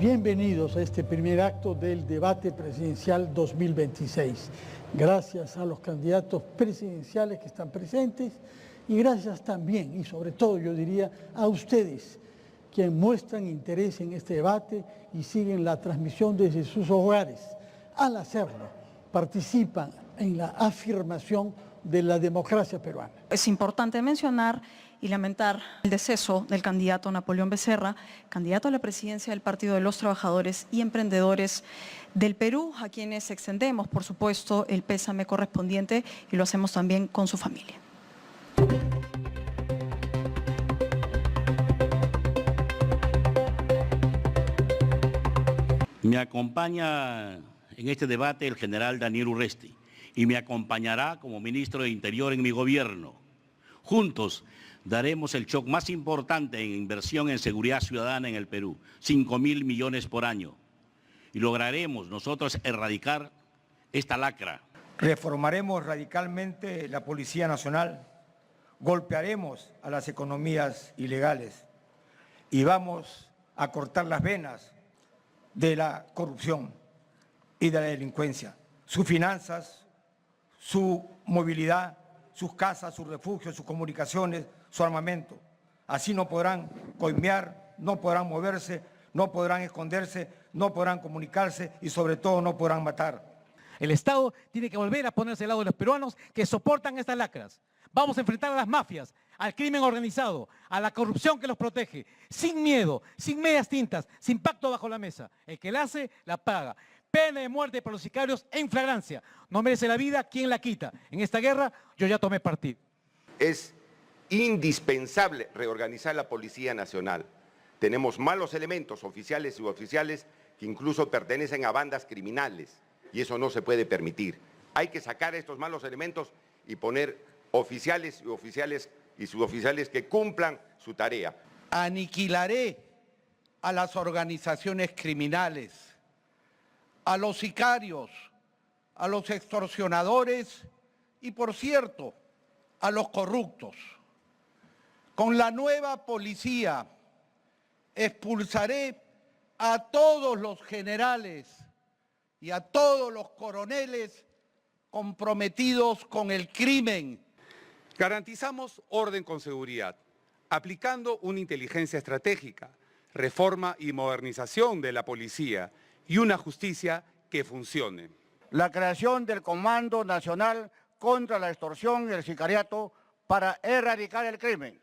bienvenidos a este primer acto del debate presidencial 2026. Gracias a los candidatos presidenciales que están presentes y gracias también y sobre todo yo diría a ustedes quienes muestran interés en este debate y siguen la transmisión desde sus hogares. Al hacerlo, participan en la afirmación de la democracia peruana. Es importante mencionar y lamentar el deceso del candidato Napoleón Becerra, candidato a la presidencia del Partido de los Trabajadores y Emprendedores del Perú, a quienes extendemos, por supuesto, el pésame correspondiente y lo hacemos también con su familia. Me acompaña en este debate el general Daniel Urresti y me acompañará como ministro de Interior en mi gobierno. Juntos daremos el shock más importante en inversión en seguridad ciudadana en el Perú, 5.000 millones por año. Y lograremos nosotros erradicar esta lacra. Reformaremos radicalmente la Policía Nacional, golpearemos a las economías ilegales y vamos a cortar las venas de la corrupción y de la delincuencia. Sus finanzas, su movilidad, sus casas, sus refugios, sus comunicaciones, su armamento. Así no podrán coimear, no podrán moverse, no podrán esconderse, no podrán comunicarse y sobre todo no podrán matar. El Estado tiene que volver a ponerse al lado de los peruanos que soportan estas lacras. Vamos a enfrentar a las mafias, al crimen organizado, a la corrupción que los protege, sin miedo, sin medias tintas, sin pacto bajo la mesa. El que la hace, la paga. Pena de muerte para los sicarios en flagrancia. No merece la vida, ¿quién la quita? En esta guerra yo ya tomé partido. Es indispensable reorganizar la Policía Nacional. Tenemos malos elementos, oficiales y suboficiales, que incluso pertenecen a bandas criminales, y eso no se puede permitir. Hay que sacar estos malos elementos y poner oficiales y suboficiales que cumplan su tarea. Aniquilaré a las organizaciones criminales, a los sicarios, a los extorsionadores y, por cierto, a los corruptos. Con la nueva policía expulsaré a todos los generales y a todos los coroneles comprometidos con el crimen. Garantizamos orden con seguridad, aplicando una inteligencia estratégica, reforma y modernización de la policía y una justicia que funcione. La creación del Comando Nacional contra la Extorsión y el Sicariato para erradicar el crimen.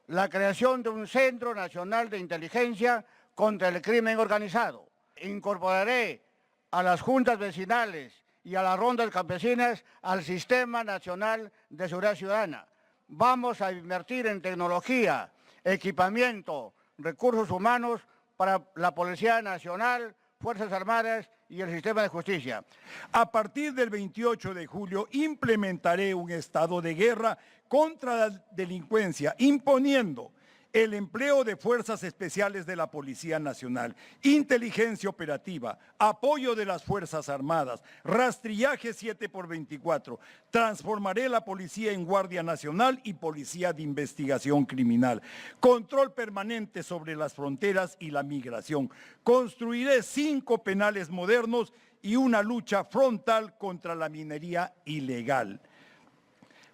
La creación de un Centro Nacional de Inteligencia contra el Crimen Organizado. Incorporaré a las juntas vecinales y a las rondas campesinas al Sistema Nacional de Seguridad Ciudadana. Vamos a invertir en tecnología, equipamiento, recursos humanos para la Policía Nacional, Fuerzas Armadas y el sistema de justicia. A partir del 28 de julio implementaré un estado de guerra contra la delincuencia, imponiendo el empleo de fuerzas especiales de la Policía Nacional, inteligencia operativa, apoyo de las Fuerzas Armadas, rastrillaje 7x24. Transformaré la policía en Guardia Nacional y Policía de Investigación Criminal. Control permanente sobre las fronteras y la migración. Construiré 5 penales modernos y una lucha frontal contra la minería ilegal.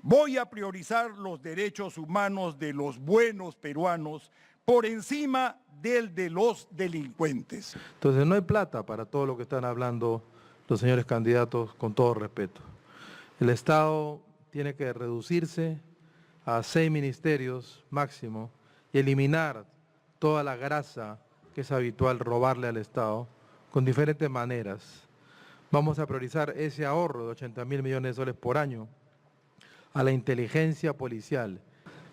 Voy a priorizar los derechos humanos de los buenos peruanos por encima del de los delincuentes. Entonces no hay plata para todo lo que están hablando los señores candidatos, con todo respeto. El Estado tiene que reducirse a 6 ministerios máximo y eliminar toda la grasa que es habitual robarle al Estado con diferentes maneras. Vamos a priorizar ese ahorro de 80.000 millones de soles por año a la inteligencia policial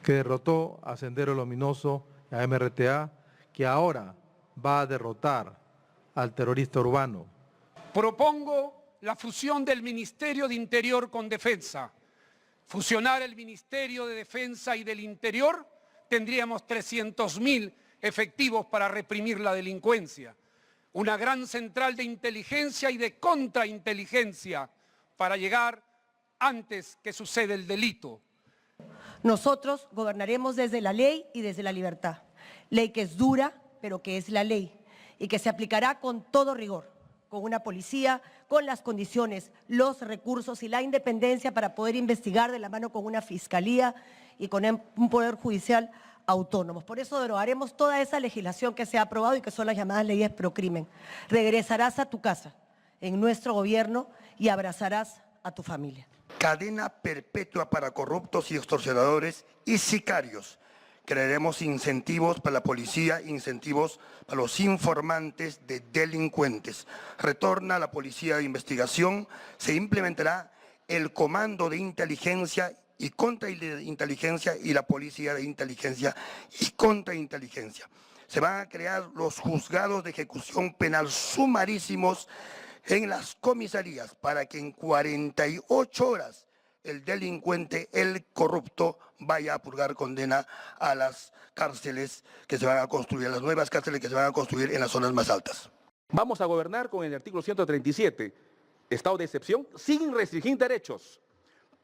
que derrotó a Sendero Luminoso, a MRTA, que ahora va a derrotar al terrorista urbano. Propongo la fusión del Ministerio de Interior con Defensa. Fusionar el Ministerio de Defensa y del Interior, tendríamos 300.000 efectivos para reprimir la delincuencia. Una gran central de inteligencia y de contrainteligencia para llegar antes que suceda el delito. Nosotros gobernaremos desde la ley y desde la libertad. Ley que es dura, pero que es la ley. y que se aplicará con todo rigor, con una policía, con las condiciones, los recursos y la independencia para poder investigar de la mano con una fiscalía y con un poder judicial autónomos. Por eso derogaremos toda esa legislación que se ha aprobado y que son las llamadas leyes procrimen. Regresarás a tu casa en nuestro gobierno y abrazarás a tu familia. Cadena perpetua para corruptos y extorsionadores y sicarios. Crearemos incentivos para la policía, incentivos para los informantes de delincuentes. Retorna la policía de investigación, se implementará el comando de inteligencia y contrainteligencia y la policía de inteligencia y contrainteligencia. Se van a crear los juzgados de ejecución penal sumarísimos en las comisarías para que en 48 horas el delincuente, el corrupto, vaya a purgar condena a las cárceles que se van a construir, a las nuevas cárceles que se van a construir en las zonas más altas. Vamos a gobernar con el artículo 137, estado de excepción, sin restringir derechos.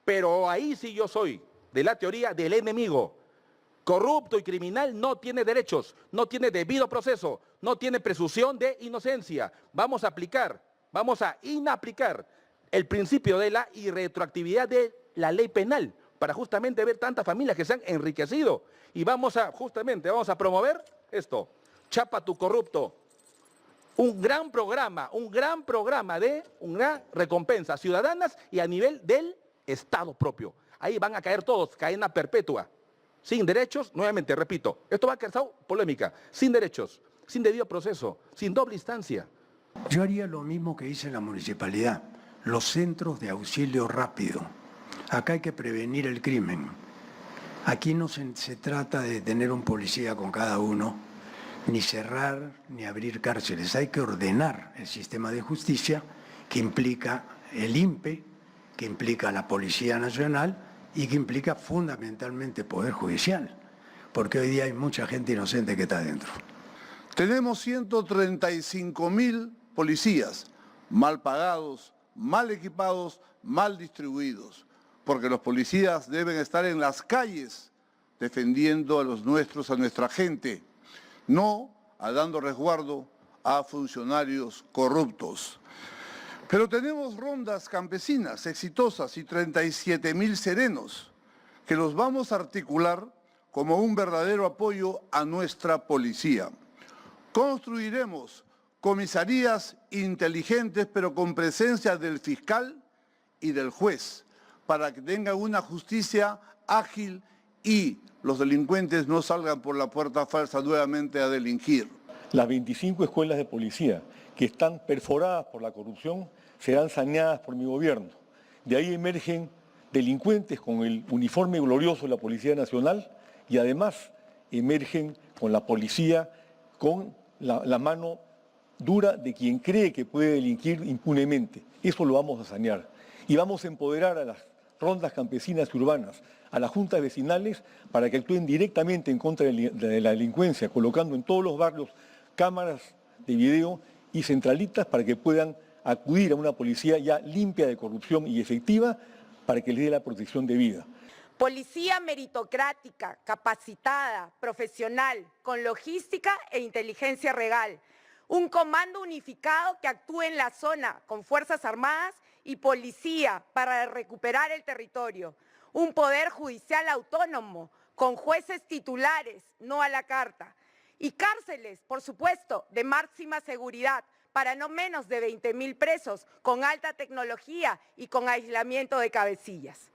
Pero ahí sí yo soy de la teoría del enemigo. Corrupto y criminal no tiene derechos, no tiene debido proceso, no tiene presunción de inocencia. Vamos a inaplicar el principio de la irretroactividad de la ley penal para justamente ver tantas familias que se han enriquecido. Y vamos a promover esto, Chapa tu corrupto. Un gran programa de una recompensa ciudadanas y a nivel del Estado propio. Ahí van a caer todos, cadena perpetua. Sin derechos, nuevamente, repito, esto va a causar polémica, sin derechos, sin debido proceso, sin doble instancia. Yo haría lo mismo que hice en la municipalidad, los centros de auxilio rápido. Acá hay que prevenir el crimen. Aquí no se trata de tener un policía con cada uno, ni cerrar, ni abrir cárceles. Hay que ordenar el sistema de justicia que implica el INPE, que implica la Policía Nacional y que implica fundamentalmente Poder Judicial, porque hoy día hay mucha gente inocente que está adentro. Tenemos 135.000 policías mal pagados, mal equipados, mal distribuidos, porque los policías deben estar en las calles defendiendo a los nuestros, a nuestra gente, no dando resguardo a funcionarios corruptos. Pero tenemos rondas campesinas exitosas y 37.000 serenos que los vamos a articular como un verdadero apoyo a nuestra policía. Construiremos comisarías inteligentes pero con presencia del fiscal y del juez para que tengan una justicia ágil y los delincuentes no salgan por la puerta falsa nuevamente a delinquir. Las 25 escuelas de policía que están perforadas por la corrupción serán saneadas por mi gobierno. De ahí emergen delincuentes con el uniforme glorioso de la Policía Nacional y además emergen con la policía con la mano dura de quien cree que puede delinquir impunemente. Eso lo vamos a sanear. Y vamos a empoderar a las rondas campesinas y urbanas, a las juntas vecinales, para que actúen directamente en contra de la delincuencia, colocando en todos los barrios cámaras de video y centralitas para que puedan acudir a una policía ya limpia de corrupción y efectiva para que les dé la protección debida. Policía meritocrática, capacitada, profesional, con logística e inteligencia real. Un comando unificado que actúe en la zona con Fuerzas Armadas y policía para recuperar el territorio. Un poder judicial autónomo con jueces titulares, no a la carta. Y cárceles, por supuesto, de máxima seguridad para no menos de 20.000 presos con alta tecnología y con aislamiento de cabecillas.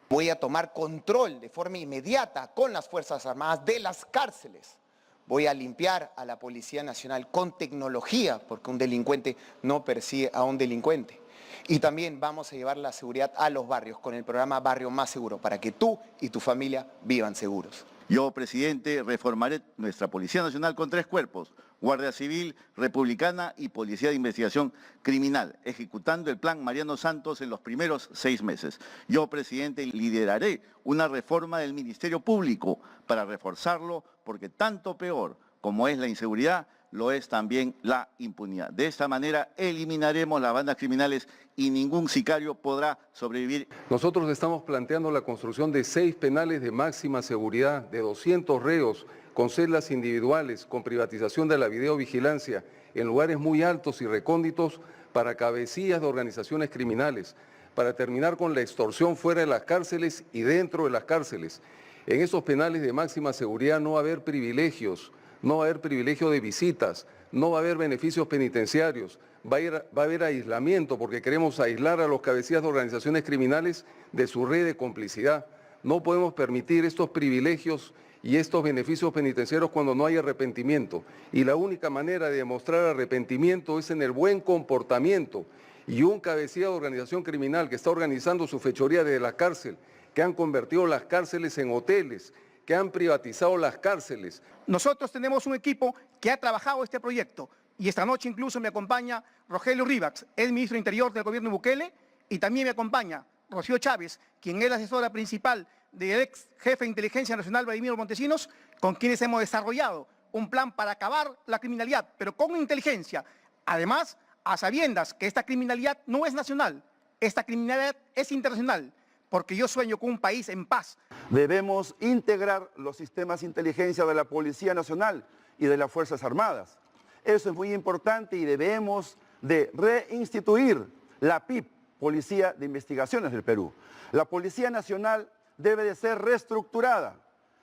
Voy a tomar control de forma inmediata con las Fuerzas Armadas de las cárceles. Voy a limpiar a la Policía Nacional con tecnología, porque un delincuente no persigue a un delincuente. Y también vamos a llevar la seguridad a los barrios con el programa Barrio Más Seguro, para que tú y tu familia vivan seguros. Yo, presidente, reformaré nuestra Policía Nacional con 3 cuerpos, Guardia Civil, Republicana y Policía de Investigación Criminal, ejecutando el plan Mariano Santos en los primeros 6 meses. Yo, presidente, lideraré una reforma del Ministerio Público para reforzarlo, porque tanto peor como es la inseguridad, lo es también la impunidad. De esta manera eliminaremos las bandas criminales y ningún sicario podrá sobrevivir. Nosotros estamos planteando la construcción de 6 penales de máxima seguridad, de 200 reos, con celdas individuales, con privatización de la videovigilancia en lugares muy altos y recónditos para cabecillas de organizaciones criminales, para terminar con la extorsión fuera de las cárceles y dentro de las cárceles. En esos penales de máxima seguridad no va a haber privilegios, no va a haber privilegio de visitas, no va a haber beneficios penitenciarios, va a haber aislamiento porque queremos aislar a los cabecillas de organizaciones criminales de su red de complicidad. No podemos permitir estos privilegios y estos beneficios penitenciarios cuando no hay arrepentimiento. Y la única manera de demostrar arrepentimiento es en el buen comportamiento. Y un cabecilla de organización criminal que está organizando su fechoría desde la cárcel, que han convertido las cárceles en hoteles, que han privatizado las cárceles. Nosotros tenemos un equipo que ha trabajado este proyecto y esta noche incluso me acompaña Rogelio Rivax, el ministro de Interior del gobierno de Bukele, y también me acompaña Rocío Chávez, quien es la asesora principal del ex jefe de Inteligencia Nacional, Vladimiro Montesinos, con quienes hemos desarrollado un plan para acabar la criminalidad, pero con inteligencia. Además, a sabiendas que esta criminalidad no es nacional, esta criminalidad es internacional, porque yo sueño con un país en paz. Debemos integrar los sistemas de inteligencia de la Policía Nacional y de las Fuerzas Armadas. Eso es muy importante y debemos de reinstituir la PIP, Policía de Investigaciones del Perú. La Policía Nacional debe de ser reestructurada.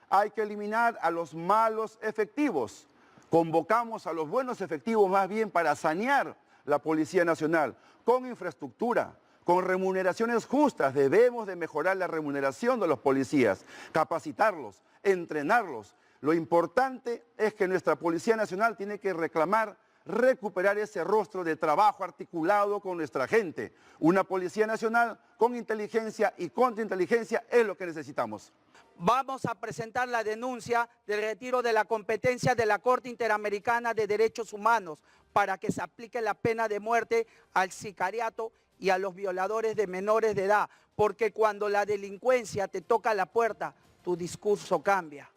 Hay que eliminar a los malos efectivos. Convocamos a los buenos efectivos más bien para sanear la Policía Nacional con infraestructura, con remuneraciones justas. Debemos de mejorar la remuneración de los policías, capacitarlos, entrenarlos. Lo importante es que nuestra Policía Nacional tiene que recuperar ese rostro de trabajo articulado con nuestra gente. Una Policía Nacional con inteligencia y contrainteligencia es lo que necesitamos. Vamos a presentar la denuncia del retiro de la competencia de la Corte Interamericana de Derechos Humanos para que se aplique la pena de muerte al sicariato y a los violadores de menores de edad, porque cuando la delincuencia te toca la puerta, tu discurso cambia.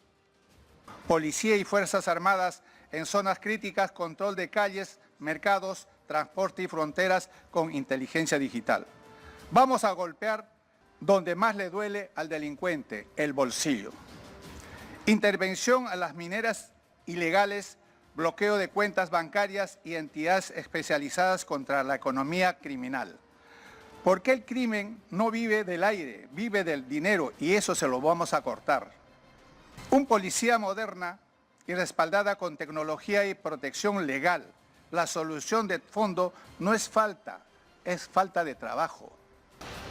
Policía y Fuerzas Armadas en zonas críticas, control de calles, mercados, transporte y fronteras con inteligencia digital. Vamos a golpear donde más le duele al delincuente, el bolsillo. Intervención a las mineras ilegales, bloqueo de cuentas bancarias y entidades especializadas contra la economía criminal. Porque el crimen no vive del aire, vive del dinero y eso se lo vamos a cortar. Un policía moderna y respaldada con tecnología y protección legal. La solución de fondo no es falta, es falta de trabajo.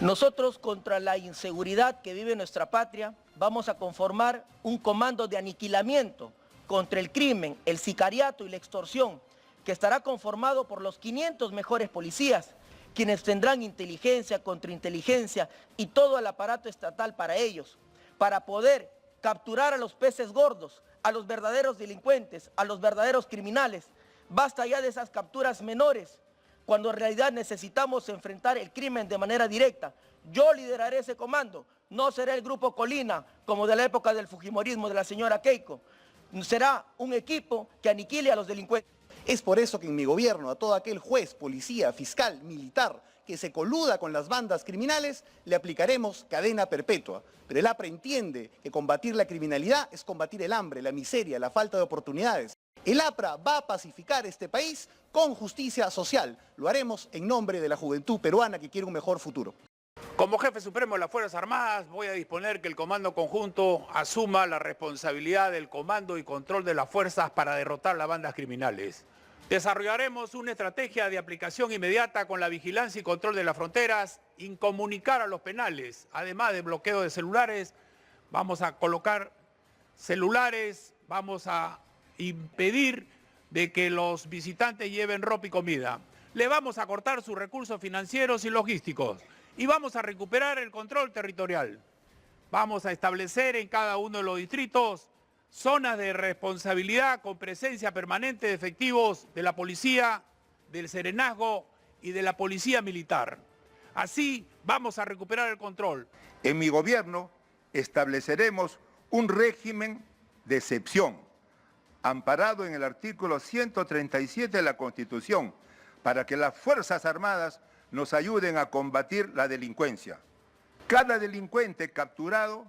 Nosotros contra la inseguridad que vive nuestra patria vamos a conformar un comando de aniquilamiento contra el crimen, el sicariato y la extorsión, que estará conformado por los 500 mejores policías, quienes tendrán inteligencia, contrainteligencia y todo el aparato estatal para ellos, para poder capturar a los peces gordos, a los verdaderos delincuentes, a los verdaderos criminales. Basta ya de esas capturas menores, cuando en realidad necesitamos enfrentar el crimen de manera directa. Yo lideraré ese comando, no será el Grupo Colina, como de la época del fujimorismo de la señora Keiko. Será un equipo que aniquile a los delincuentes. Es por eso que en mi gobierno a todo aquel juez, policía, fiscal, militar que se coluda con las bandas criminales, le aplicaremos cadena perpetua. Pero el APRA entiende que combatir la criminalidad es combatir el hambre, la miseria, la falta de oportunidades. El APRA va a pacificar este país con justicia social. Lo haremos en nombre de la juventud peruana que quiere un mejor futuro. Como jefe supremo de las Fuerzas Armadas voy a disponer que el Comando Conjunto asuma la responsabilidad del comando y control de las fuerzas para derrotar las bandas criminales. Desarrollaremos una estrategia de aplicación inmediata con la vigilancia y control de las fronteras, incomunicar a los penales, además de bloqueo de celulares. Vamos a colocar celulares, vamos a impedir de que los visitantes lleven ropa y comida. Le vamos a cortar sus recursos financieros y logísticos y vamos a recuperar el control territorial. Vamos a establecer en cada uno de los distritos zonas de responsabilidad con presencia permanente de efectivos de la policía, del serenazgo y de la policía militar. Así vamos a recuperar el control. En mi gobierno estableceremos un régimen de excepción, amparado en el artículo 137 de la Constitución, para que las Fuerzas Armadas nos ayuden a combatir la delincuencia. Cada delincuente capturado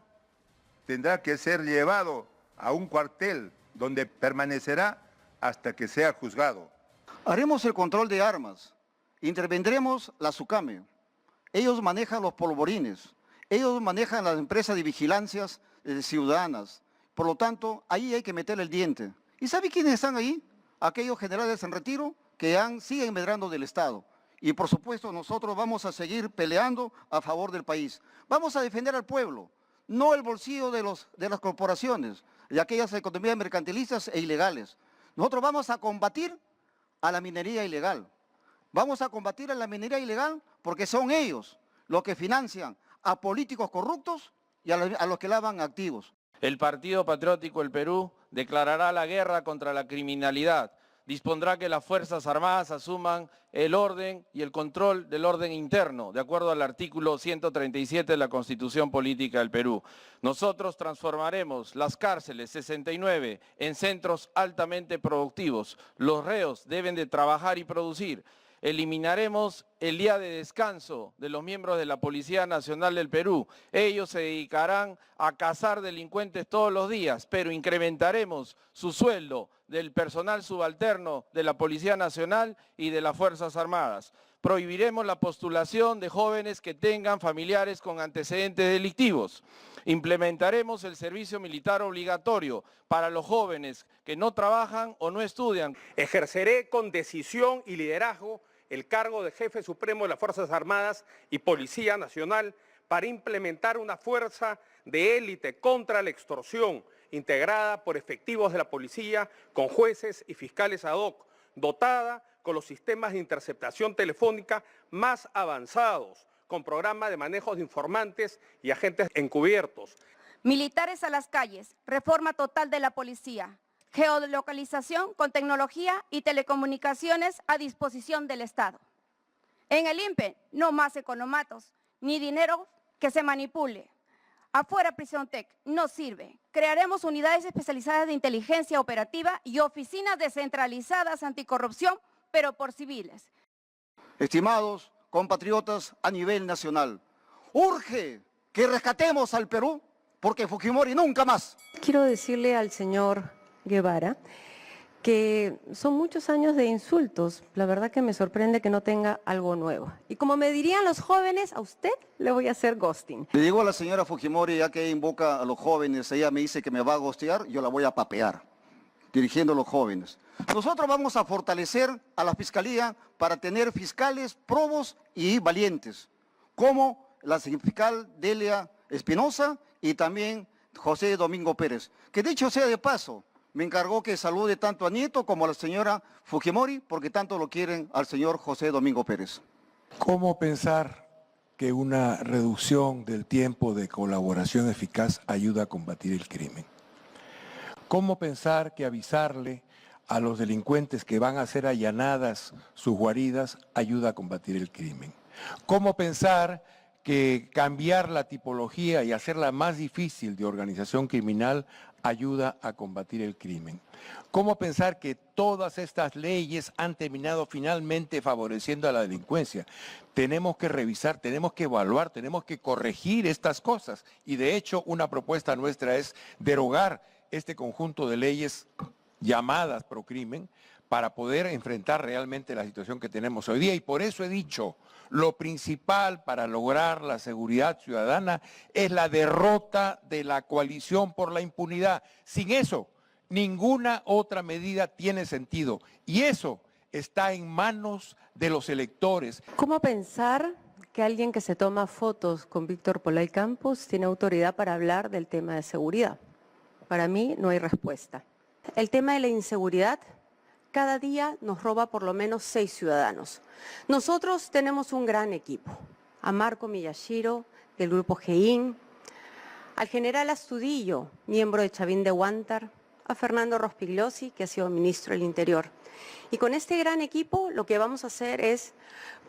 tendrá que ser llevado a un cuartel donde permanecerá hasta que sea juzgado. Haremos el control de armas, intervendremos la SUCAME. Ellos manejan los polvorines, ellos manejan las empresas de vigilancias ciudadanas. Por lo tanto, ahí hay que meterle el diente. ¿Y sabe quiénes están ahí? Aquellos generales en retiro que siguen medrando del Estado. Y por supuesto nosotros vamos a seguir peleando a favor del país. Vamos a defender al pueblo, no el bolsillo de las corporaciones, de aquellas economías mercantilistas e ilegales. Nosotros vamos a combatir a la minería ilegal. Vamos a combatir a la minería ilegal porque son ellos los que financian a políticos corruptos y a los que lavan activos. El Partido Patriótico del Perú declarará la guerra contra la criminalidad. Dispondrá que las Fuerzas Armadas asuman el orden y el control del orden interno, de acuerdo al artículo 137 de la Constitución Política del Perú. Nosotros transformaremos las cárceles 69 en centros altamente productivos. Los reos deben de trabajar y producir. Eliminaremos el día de descanso de los miembros de la Policía Nacional del Perú. Ellos se dedicarán a cazar delincuentes todos los días, pero incrementaremos su sueldo del personal subalterno de la Policía Nacional y de las Fuerzas Armadas. Prohibiremos la postulación de jóvenes que tengan familiares con antecedentes delictivos. Implementaremos el servicio militar obligatorio para los jóvenes que no trabajan o no estudian. Ejerceré con decisión y liderazgo el cargo de Jefe Supremo de las Fuerzas Armadas y Policía Nacional para implementar una fuerza de élite contra la extorsión, integrada por efectivos de la policía con jueces y fiscales ad hoc, dotada con los sistemas de interceptación telefónica más avanzados, con programas de manejo de informantes y agentes encubiertos. Militares a las calles, reforma total de la policía, geolocalización con tecnología y telecomunicaciones a disposición del Estado. En el INPE, no más economatos, ni dinero que se manipule. Afuera Prisiontec, no sirve. Crearemos unidades especializadas de inteligencia operativa y oficinas descentralizadas anticorrupción, pero por civiles. Estimados compatriotas a nivel nacional, urge que rescatemos al Perú porque Fujimori nunca más. Quiero decirle al señor Guevara que son muchos años de insultos. La verdad que me sorprende que no tenga algo nuevo. Y como me dirían los jóvenes, a usted le voy a hacer ghosting. Le digo a la señora Fujimori, ya que invoca a los jóvenes, ella me dice que me va a ghostear, yo la voy a papear, dirigiendo a los jóvenes. Nosotros vamos a fortalecer a la Fiscalía para tener fiscales probos y valientes, como la fiscal Delia Espinosa y también José Domingo Pérez, que dicho sea de paso, me encargó que salude tanto a Nieto como a la señora Fujimori, porque tanto lo quieren al señor José Domingo Pérez. ¿Cómo pensar que una reducción del tiempo de colaboración eficaz ayuda a combatir el crimen? ¿Cómo pensar que avisarle a los delincuentes que van a ser allanadas sus guaridas ayuda a combatir el crimen? ¿Cómo pensar que cambiar la tipología y hacerla más difícil de organización criminal ayuda a combatir el crimen? ¿Cómo pensar que todas estas leyes han terminado finalmente favoreciendo a la delincuencia? Tenemos que revisar, tenemos que evaluar, tenemos que corregir estas cosas. Y de hecho, una propuesta nuestra es derogar este conjunto de leyes llamadas procrimen para poder enfrentar realmente la situación que tenemos hoy día. Y por eso he dicho, lo principal para lograr la seguridad ciudadana es la derrota de la coalición por la impunidad. Sin eso, ninguna otra medida tiene sentido. Y eso está en manos de los electores. ¿Cómo pensar que alguien que se toma fotos con Víctor Polay Campos tiene autoridad para hablar del tema de seguridad? Para mí no hay respuesta. El tema de la inseguridad cada día nos roba por lo menos 6 ciudadanos. Nosotros tenemos un gran equipo. A Marco Miyashiro, del grupo GEIN, al general Astudillo, miembro de Chavín de Huántar, a Fernando Rospigliosi, que ha sido ministro del Interior. Y con este gran equipo lo que vamos a hacer es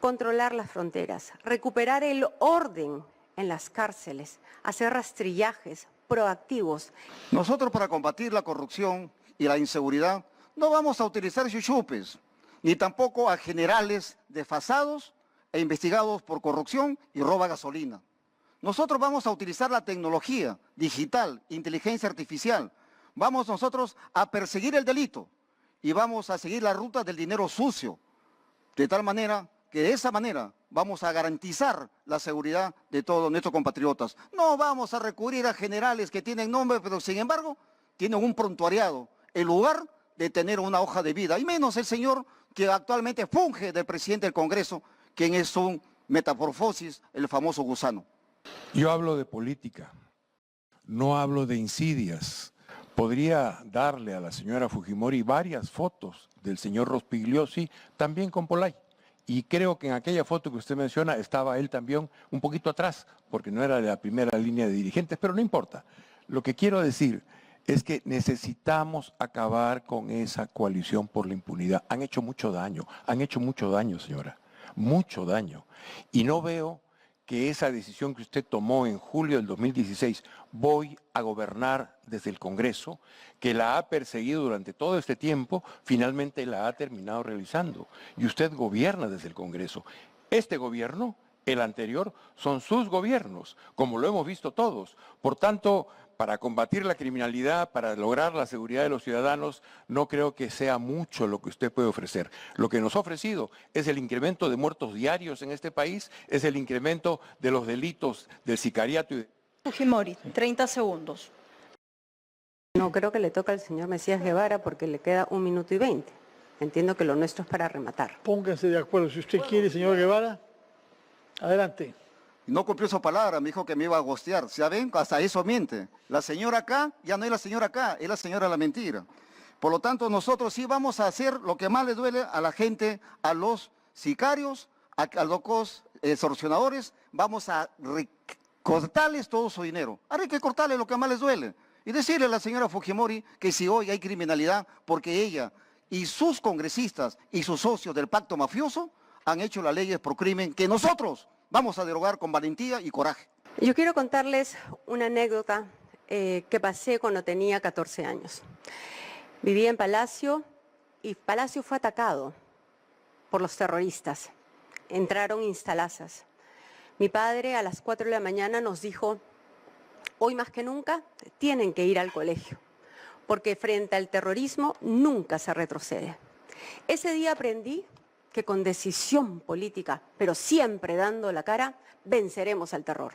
controlar las fronteras, recuperar el orden en las cárceles, hacer rastrillajes proactivos. Nosotros para combatir la corrupción y la inseguridad no vamos a utilizar chuchupes, ni tampoco a generales desfasados e investigados por corrupción y roba gasolina. Nosotros vamos a utilizar la tecnología digital, inteligencia artificial. Vamos nosotros a perseguir el delito y vamos a seguir la ruta del dinero sucio, de tal manera que de esa manera vamos a garantizar la seguridad de todos nuestros compatriotas. No vamos a recurrir a generales que tienen nombre, pero sin embargo tienen un prontuariado, en lugar de tener una hoja de vida, y menos el señor que actualmente funge de presidente del Congreso, quien es un metamorfosis, el famoso gusano. Yo hablo de política, no hablo de insidias. Podría darle a la señora Fujimori varias fotos del señor Rospigliosi, también con Polay. Y creo que en aquella foto que usted menciona estaba él también un poquito atrás, porque no era de la primera línea de dirigentes, pero no importa. Lo que quiero decir es que necesitamos acabar con esa coalición por la impunidad. Han hecho mucho daño, señora, mucho daño. Y no veo que esa decisión que usted tomó en julio del 2016, voy a gobernar desde el Congreso, que la ha perseguido durante todo este tiempo, finalmente la ha terminado realizando. Y usted gobierna desde el Congreso. Este gobierno, el anterior, son sus gobiernos, como lo hemos visto todos. Por tanto, para combatir la criminalidad, para lograr la seguridad de los ciudadanos, no creo que sea mucho lo que usted puede ofrecer. Lo que nos ha ofrecido es el incremento de muertos diarios en este país, es el incremento de los delitos del sicariato. Fujimori, 30 segundos. No creo que le toca al señor Mesías Guevara porque le queda 1 minuto y 20. Entiendo que lo nuestro es para rematar. Pónganse de acuerdo, si usted quiere, señor Guevara, adelante. No cumplió su palabra, me dijo que me iba a gostear. ¿Ya ven? Hasta eso miente. La señora acá, ya no es la señora acá, es la señora la mentira. Por lo tanto, nosotros sí vamos a hacer lo que más le duele a la gente, a los sicarios, a los extorsionadores, vamos a cortarles todo su dinero. Ahora hay que cortarles lo que más les duele. Y decirle a la señora Fujimori que si hoy hay criminalidad, porque ella y sus congresistas y sus socios del pacto mafioso han hecho las leyes por crimen que nosotros vamos a derogar con valentía y coraje. Yo quiero contarles una anécdota que pasé cuando tenía 14 años. Vivía en Palacio y Palacio fue atacado por los terroristas. Entraron instalazas. Mi padre a las 4 de la mañana nos dijo, hoy más que nunca tienen que ir al colegio, porque frente al terrorismo nunca se retrocede. Ese día aprendí que con decisión política, pero siempre dando la cara, venceremos al terror.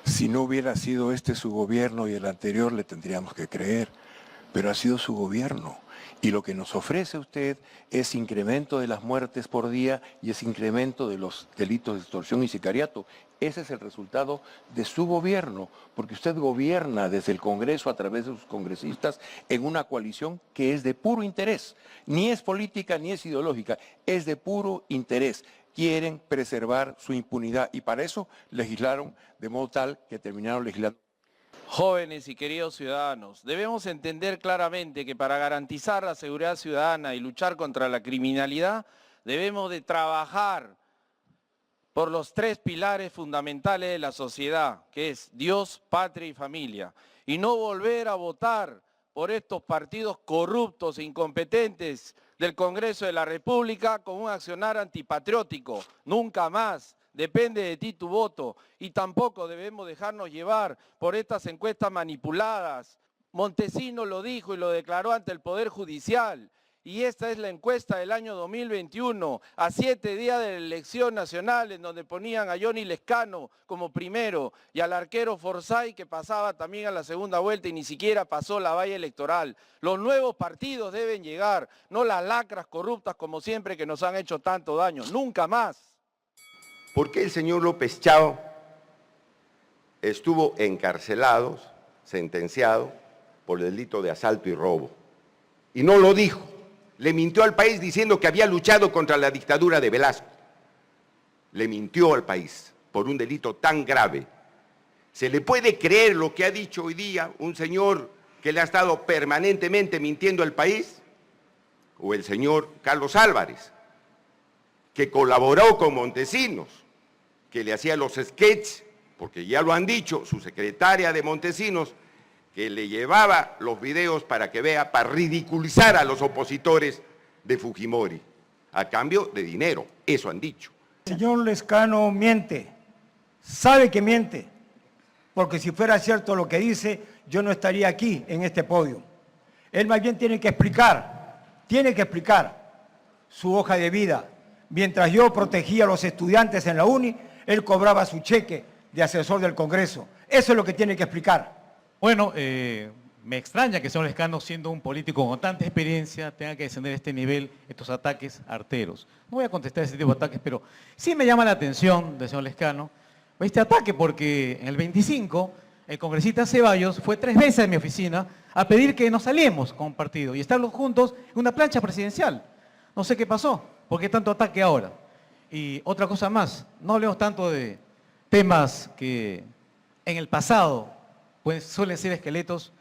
Si no hubiera sido este su gobierno y el anterior, le tendríamos que creer, pero ha sido su gobierno. Y lo que nos ofrece usted es incremento de las muertes por día y es incremento de los delitos de extorsión y sicariato. Ese es el resultado de su gobierno, porque usted gobierna desde el Congreso a través de sus congresistas en una coalición que es de puro interés. Ni es política ni es ideológica, es de puro interés. Quieren preservar su impunidad y para eso legislaron de modo tal que terminaron legislando. Jóvenes y queridos ciudadanos, debemos entender claramente que para garantizar la seguridad ciudadana y luchar contra la criminalidad, debemos de trabajar por los 3 pilares fundamentales de la sociedad, que es Dios, patria y familia, y no volver a votar por estos partidos corruptos e incompetentes del Congreso de la República con un accionar antipatriótico, nunca más. Depende de ti tu voto y tampoco debemos dejarnos llevar por estas encuestas manipuladas. Montesino lo dijo y lo declaró ante el Poder Judicial y esta es la encuesta del año 2021, a 7 días de la elección nacional en donde ponían a Johnny Lescano como primero y al arquero Forsyth que pasaba también a la segunda vuelta y ni siquiera pasó la valla electoral. Los nuevos partidos deben llegar, no las lacras corruptas como siempre que nos han hecho tanto daño, nunca más. ¿Por qué el señor López Chao estuvo encarcelado, sentenciado, por el delito de asalto y robo? Y no lo dijo. Le mintió al país diciendo que había luchado contra la dictadura de Velasco. Le mintió al país por un delito tan grave. ¿Se le puede creer lo que ha dicho hoy día un señor que le ha estado permanentemente mintiendo al país? O el señor Carlos Álvarez, que colaboró con Montesinos, que le hacía los sketches, porque ya lo han dicho, su secretaria de Montesinos, que le llevaba los videos para que vea, para ridiculizar a los opositores de Fujimori, a cambio de dinero, eso han dicho. El señor Lescano miente, sabe que miente, porque si fuera cierto lo que dice, yo no estaría aquí en este podio. Él más bien tiene que explicar tiene que explicar su hoja de vida. Mientras yo protegía a los estudiantes en la uni, él cobraba su cheque de asesor del Congreso. Eso es lo que tiene que explicar. Bueno, me extraña que el señor Lescano, siendo un político con tanta experiencia, tenga que descender a este nivel estos ataques arteros. No voy a contestar ese tipo de ataques, pero sí me llama la atención del señor Lescano este ataque, porque en el 25 el congresista Ceballos fue 3 veces a mi oficina a pedir que nos aliemos con un partido y estarlos juntos en una plancha presidencial. No sé qué pasó, ¿por qué tanto ataque ahora? Y otra cosa más, no hablemos tanto de temas que en el pasado pues, suelen ser esqueletos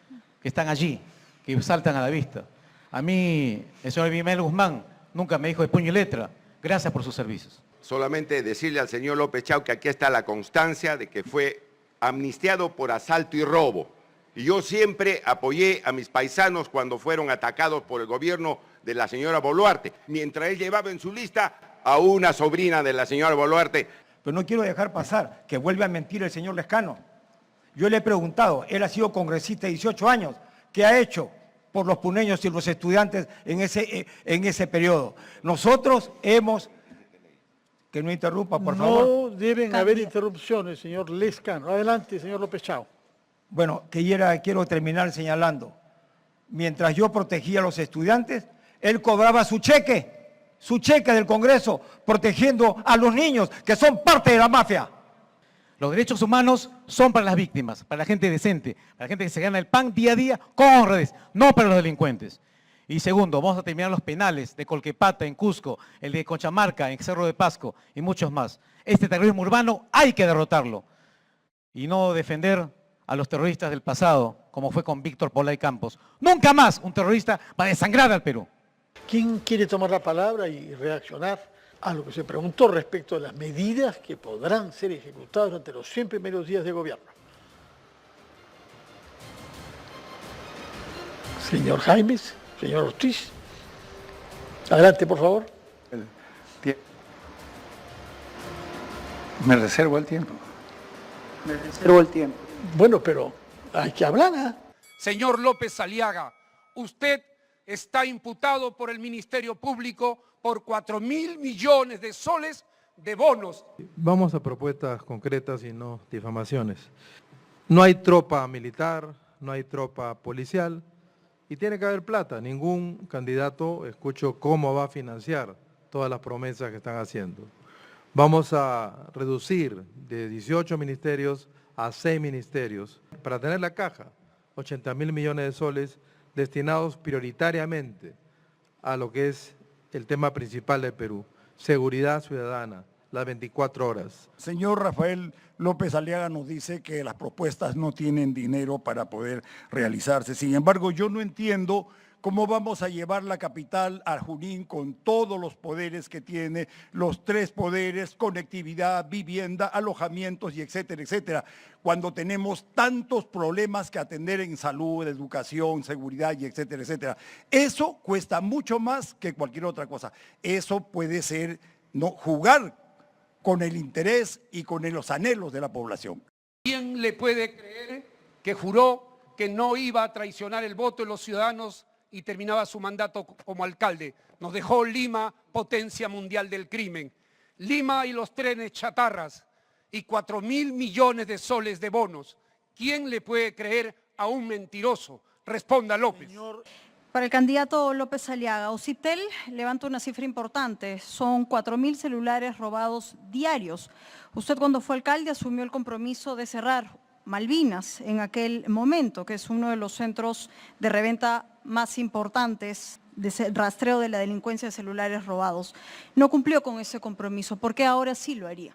que están allí, que saltan a la vista. A mí, el señor Abimael Guzmán nunca me dijo de puño y letra, gracias por sus servicios. Solamente decirle al señor López Chau que aquí está la constancia de que fue amnistiado por asalto y robo. Y yo siempre apoyé a mis paisanos cuando fueron atacados por el gobierno de la señora Boluarte, mientras él llevaba en su lista a una sobrina de la señora Boluarte. Pero no quiero dejar pasar que vuelve a mentir el señor Lescano. Yo le he preguntado, él ha sido congresista de 18 años, ¿qué ha hecho por los puneños y los estudiantes en ese periodo? Nosotros hemos... Que no interrumpa, por favor. No deben haber interrupciones, señor Lescano. Adelante, señor López Chau. Bueno, quiero terminar señalando. Mientras yo protegía a los estudiantes, él cobraba su cheque del Congreso, protegiendo a los niños, que son parte de la mafia. Los derechos humanos son para las víctimas, para la gente decente, para la gente que se gana el pan día a día con honradez, no para los delincuentes. Y segundo, vamos a terminar los penales de Colquepata en Cusco, el de Conchamarca en Cerro de Pasco y muchos más. Este terrorismo urbano hay que derrotarlo y no defender a los terroristas del pasado, como fue con Víctor Polay Campos. Nunca más un terrorista va a desangrar al Perú. ¿Quién quiere tomar la palabra y reaccionar a lo que se preguntó respecto de las medidas que podrán ser ejecutadas durante los 100 primeros días de gobierno? Señor Jaimes. Señor Ortiz, adelante, por favor. Me reservo el tiempo. Me reservo el tiempo. Bueno, pero hay que hablar, ¿eh? Señor López Aliaga, usted está imputado por el Ministerio Público por 4.000 millones de soles de bonos. Vamos a propuestas concretas y no difamaciones. No hay tropa militar, no hay tropa policial. Y tiene que haber plata. Ningún candidato escucho cómo va a financiar todas las promesas que están haciendo. Vamos a reducir de 18 ministerios a 6 ministerios para tener la caja, 80.000 millones de soles destinados prioritariamente a lo que es el tema principal del Perú, seguridad ciudadana, las 24 horas. Señor Rafael López Aliaga nos dice que las propuestas no tienen dinero para poder realizarse. Sin embargo, yo no entiendo cómo vamos a llevar la capital a Junín con todos los poderes que tiene, los 3 poderes, conectividad, vivienda, alojamientos y etcétera, etcétera, cuando tenemos tantos problemas que atender en salud, educación, seguridad y etcétera, etcétera. Eso cuesta mucho más que cualquier otra cosa. Eso puede ser jugar con el interés y con los anhelos de la población. ¿Quién le puede creer que juró que no iba a traicionar el voto de los ciudadanos y terminaba su mandato como alcalde? Nos dejó Lima, potencia mundial del crimen. Lima y los trenes chatarras y 4.000 millones de soles de bonos. ¿Quién le puede creer a un mentiroso? Responda, López. Para el candidato López Aliaga, Occitel levanta una cifra importante, son 4.000 celulares robados diarios. Usted cuando fue alcalde asumió el compromiso de cerrar Malvinas en aquel momento, que es uno de los centros de reventa más importantes de rastreo de la delincuencia de celulares robados. No cumplió con ese compromiso, ¿por qué ahora sí lo haría?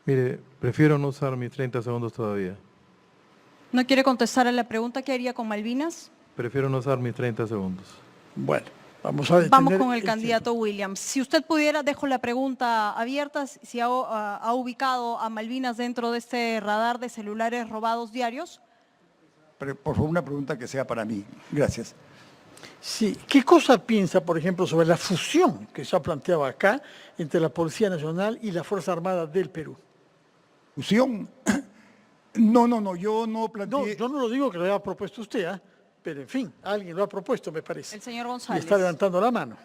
Mire, prefiero no usar mis 30 segundos todavía. ¿No quiere contestar a la pregunta qué haría con Malvinas? Prefiero no usar mis 30 segundos. Bueno, vamos a Vamos con el candidato Williams. Si usted pudiera, dejo la pregunta abierta, si ha ubicado a Malvinas dentro de este radar de celulares robados diarios. Pero, por favor, una pregunta que sea para mí. Gracias. Sí, ¿qué cosa piensa, por ejemplo, sobre la fusión que se ha planteado acá entre la Policía Nacional y la Fuerza Armada del Perú? ¿Fusión? No, yo no planteé... No, yo no lo digo que lo haya propuesto usted, ¿eh? pero en fin, alguien lo ha propuesto, me parece. El señor Y González. está levantando la mano.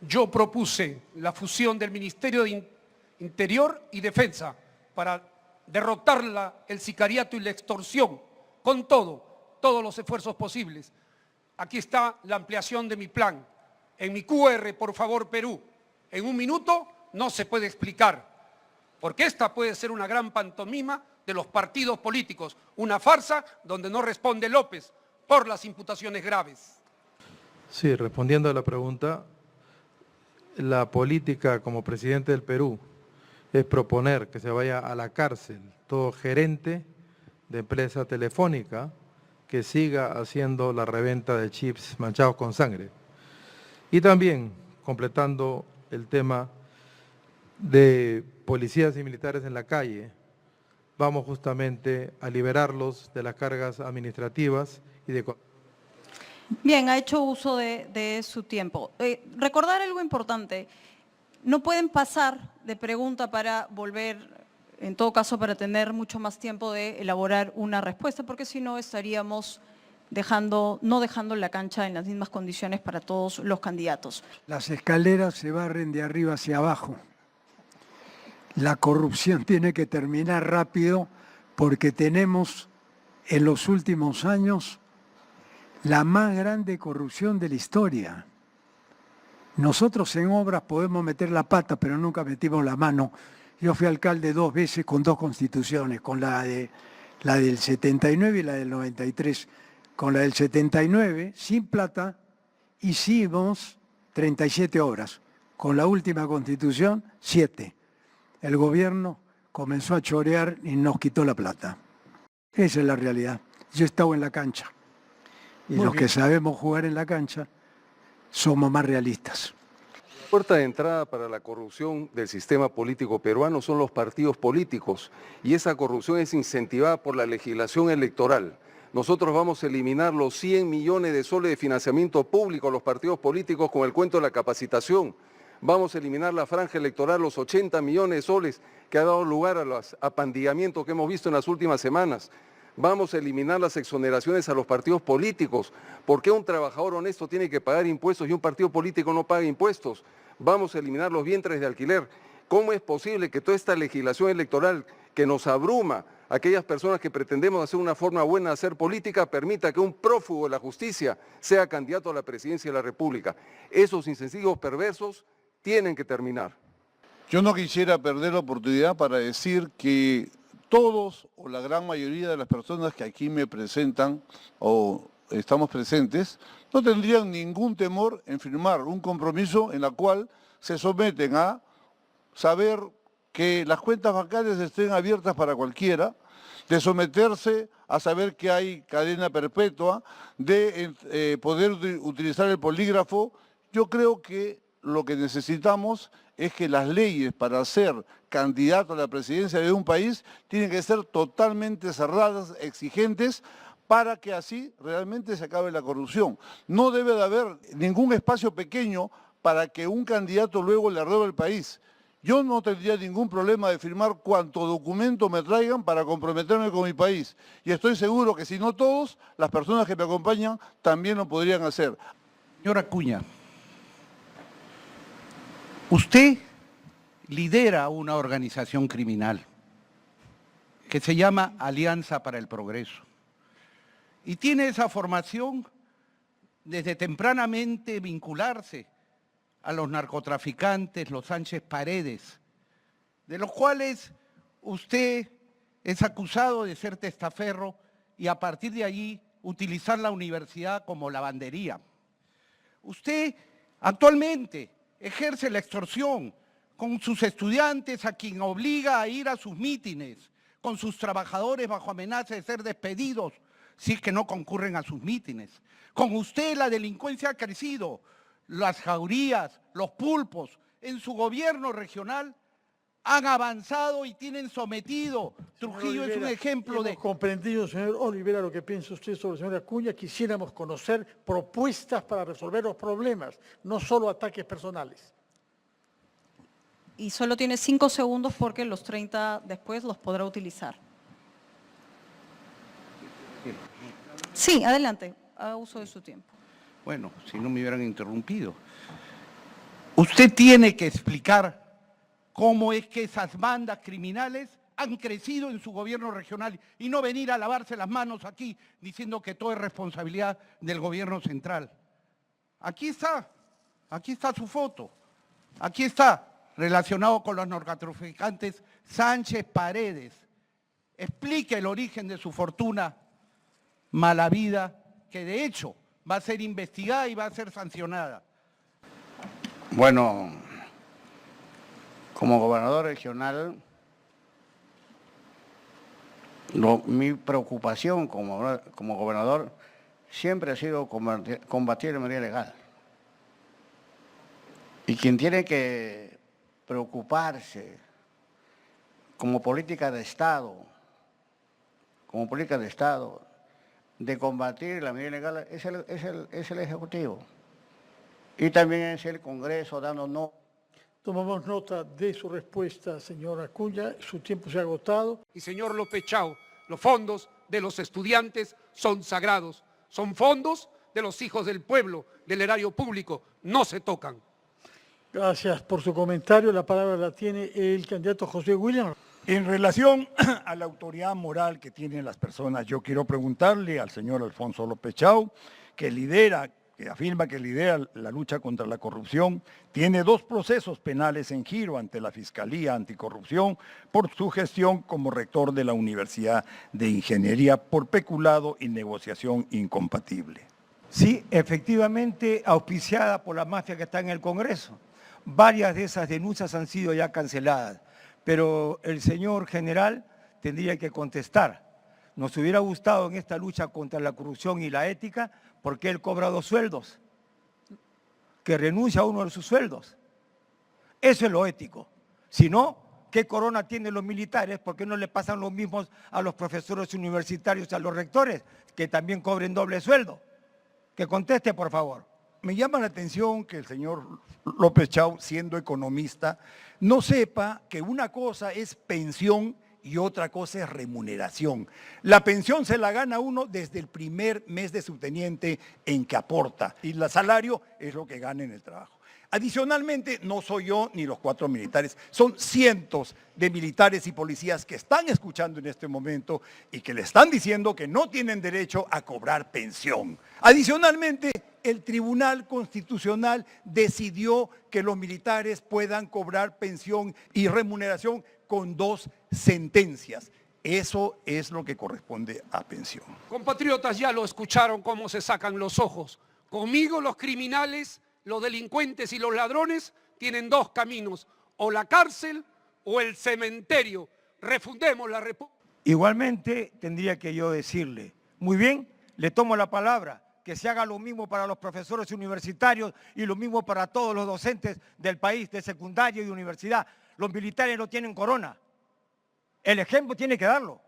Yo propuse la fusión del Ministerio de Interior y Defensa para derrotar el sicariato y la extorsión con todos los esfuerzos posibles. Aquí está la ampliación de mi plan. En mi QR, por favor, Perú, en un minuto no se puede explicar, porque esta puede ser una gran pantomima de los partidos políticos, una farsa donde no responde López por las imputaciones graves. Sí, respondiendo a la pregunta, la política como presidente del Perú es proponer que se vaya a la cárcel todo gerente de empresa telefónica que siga haciendo la reventa de chips manchados con sangre. Y también, completando el tema de policías y militares en la calle, vamos justamente a liberarlos de las cargas administrativas y de... Bien, ha hecho uso de su tiempo. Recordar algo importante, no pueden pasar de pregunta para volver, en todo caso para tener mucho más tiempo de elaborar una respuesta, porque si no estaríamos no dejando la cancha en las mismas condiciones para todos los candidatos. Las escaleras se barren de arriba hacia abajo. La corrupción tiene que terminar rápido porque tenemos en los últimos años la más grande corrupción de la historia. Nosotros en obras podemos meter la pata, pero nunca metimos la mano. Yo fui alcalde 2 veces con 2 constituciones, con la del 79 y la del 93. Con la del 79, sin plata, hicimos 37 obras. Con la última constitución, 7. El gobierno comenzó a chorear y nos quitó la plata. Esa es la realidad. Yo he estado en la cancha. Y los que sabemos jugar en la cancha somos más realistas. La puerta de entrada para la corrupción del sistema político peruano son los partidos políticos y esa corrupción es incentivada por la legislación electoral. Nosotros vamos a eliminar los 100 millones de soles de financiamiento público a los partidos políticos con el cuento de la capacitación. Vamos a eliminar la franja electoral, los 80 millones de soles que ha dado lugar a los apandillamientos que hemos visto en las últimas semanas. Vamos a eliminar las exoneraciones a los partidos políticos. ¿Por qué un trabajador honesto tiene que pagar impuestos y un partido político no paga impuestos? Vamos a eliminar los vientres de alquiler. ¿Cómo es posible que toda esta legislación electoral que nos abruma a aquellas personas que pretendemos hacer una forma buena de hacer política permita que un prófugo de la justicia sea candidato a la presidencia de la República? Esos incentivos perversos tienen que terminar. Yo no quisiera perder la oportunidad para decir que todos o la gran mayoría de las personas que aquí me presentan o estamos presentes no tendrían ningún temor en firmar un compromiso en la cual se someten a saber que las cuentas bancarias estén abiertas para cualquiera, de someterse a saber que hay cadena perpetua, de poder utilizar el polígrafo. Yo creo que lo que necesitamos es que las leyes para ser candidato a la presidencia de un país tienen que ser totalmente cerradas, exigentes, para que así realmente se acabe la corrupción. No debe de haber ningún espacio pequeño para que un candidato luego le robe el país. Yo no tendría ningún problema de firmar cuanto documento me traigan para comprometerme con mi país. Y estoy seguro que si no todos, las personas que me acompañan también lo podrían hacer. Señor Acuña, usted lidera una organización criminal que se llama Alianza para el Progreso. Y tiene esa formación desde tempranamente vincularse a los narcotraficantes, los Sánchez Paredes, de los cuales usted es acusado de ser testaferro y a partir de allí utilizar la universidad como lavandería. Usted actualmente ejerce la extorsión con sus estudiantes a quien obliga a ir a sus mítines, con sus trabajadores bajo amenaza de ser despedidos si es que no concurren a sus mítines. Con usted la delincuencia ha crecido, las jaurías, los pulpos en su gobierno regional han avanzado y tienen sometido. Trujillo es un ejemplo de... Hemos comprendido, señor Olivera, lo que piensa usted sobre el señor Acuña. Quisiéramos conocer propuestas para resolver los problemas, no solo ataques personales. Y solo tiene 5 segundos porque los 30 después los podrá utilizar. Sí, adelante. haga uso de su tiempo. Bueno, si no me hubieran interrumpido. Usted tiene que explicar cómo es que esas bandas criminales han crecido en su gobierno regional y no venir a lavarse las manos aquí diciendo que todo es responsabilidad del gobierno central. Aquí está su foto, aquí está, relacionado con los narcotraficantes Sánchez Paredes. Explique el origen de su fortuna mala vida, que de hecho va a ser investigada y va a ser sancionada. Bueno, como gobernador regional, mi preocupación como gobernador siempre ha sido combatir de manera legal. Y quien tiene que preocuparse como política de Estado, de combatir la medida ilegal es el Ejecutivo. Y también es el Congreso dándonos. Tomamos nota de su respuesta, señor Acuña. Su tiempo se ha agotado. Y señor López Chao, los fondos de los estudiantes son sagrados. Son fondos de los hijos del pueblo, del erario público. No se tocan. Gracias por su comentario. La palabra la tiene el candidato José William. En relación a la autoridad moral que tienen las personas, yo quiero preguntarle al señor Alfonso López Chao, que afirma que lidera la lucha contra la corrupción, tiene 2 procesos penales en giro ante la Fiscalía Anticorrupción por su gestión como rector de la Universidad de Ingeniería por peculado y negociación incompatible. Sí, efectivamente, auspiciada por la mafia que está en el Congreso. Varias de esas denuncias han sido ya canceladas, pero el señor general tendría que contestar. Nos hubiera gustado en esta lucha contra la corrupción y la ética, porque él cobra 2 sueldos, que renuncia a uno de sus sueldos. Eso es lo ético. Si no, ¿qué corona tienen los militares? ¿Por qué no le pasan los mismos a los profesores universitarios y a los rectores, que también cobren doble sueldo? Que conteste, por favor. Me llama la atención que el señor López Chao, siendo economista, no sepa que una cosa es pensión y otra cosa es remuneración. La pensión se la gana uno desde el primer mes de subteniente en que aporta y el salario es lo que gana en el trabajo. Adicionalmente, no soy yo ni los 4 militares, son cientos de militares y policías que están escuchando en este momento y que le están diciendo que no tienen derecho a cobrar pensión. Adicionalmente, el Tribunal Constitucional decidió que los militares puedan cobrar pensión y remuneración con 2 sentencias. Eso es lo que corresponde a pensión. Compatriotas, ya lo escucharon cómo se sacan los ojos. Conmigo los criminales, los delincuentes y los ladrones tienen 2 caminos, o la cárcel o el cementerio. Refundemos la República. Igualmente tendría que yo decirle, muy bien, le tomo la palabra, que se haga lo mismo para los profesores universitarios y lo mismo para todos los docentes del país, de secundaria y universidad. Los militares no tienen corona. El ejemplo tiene que darlo.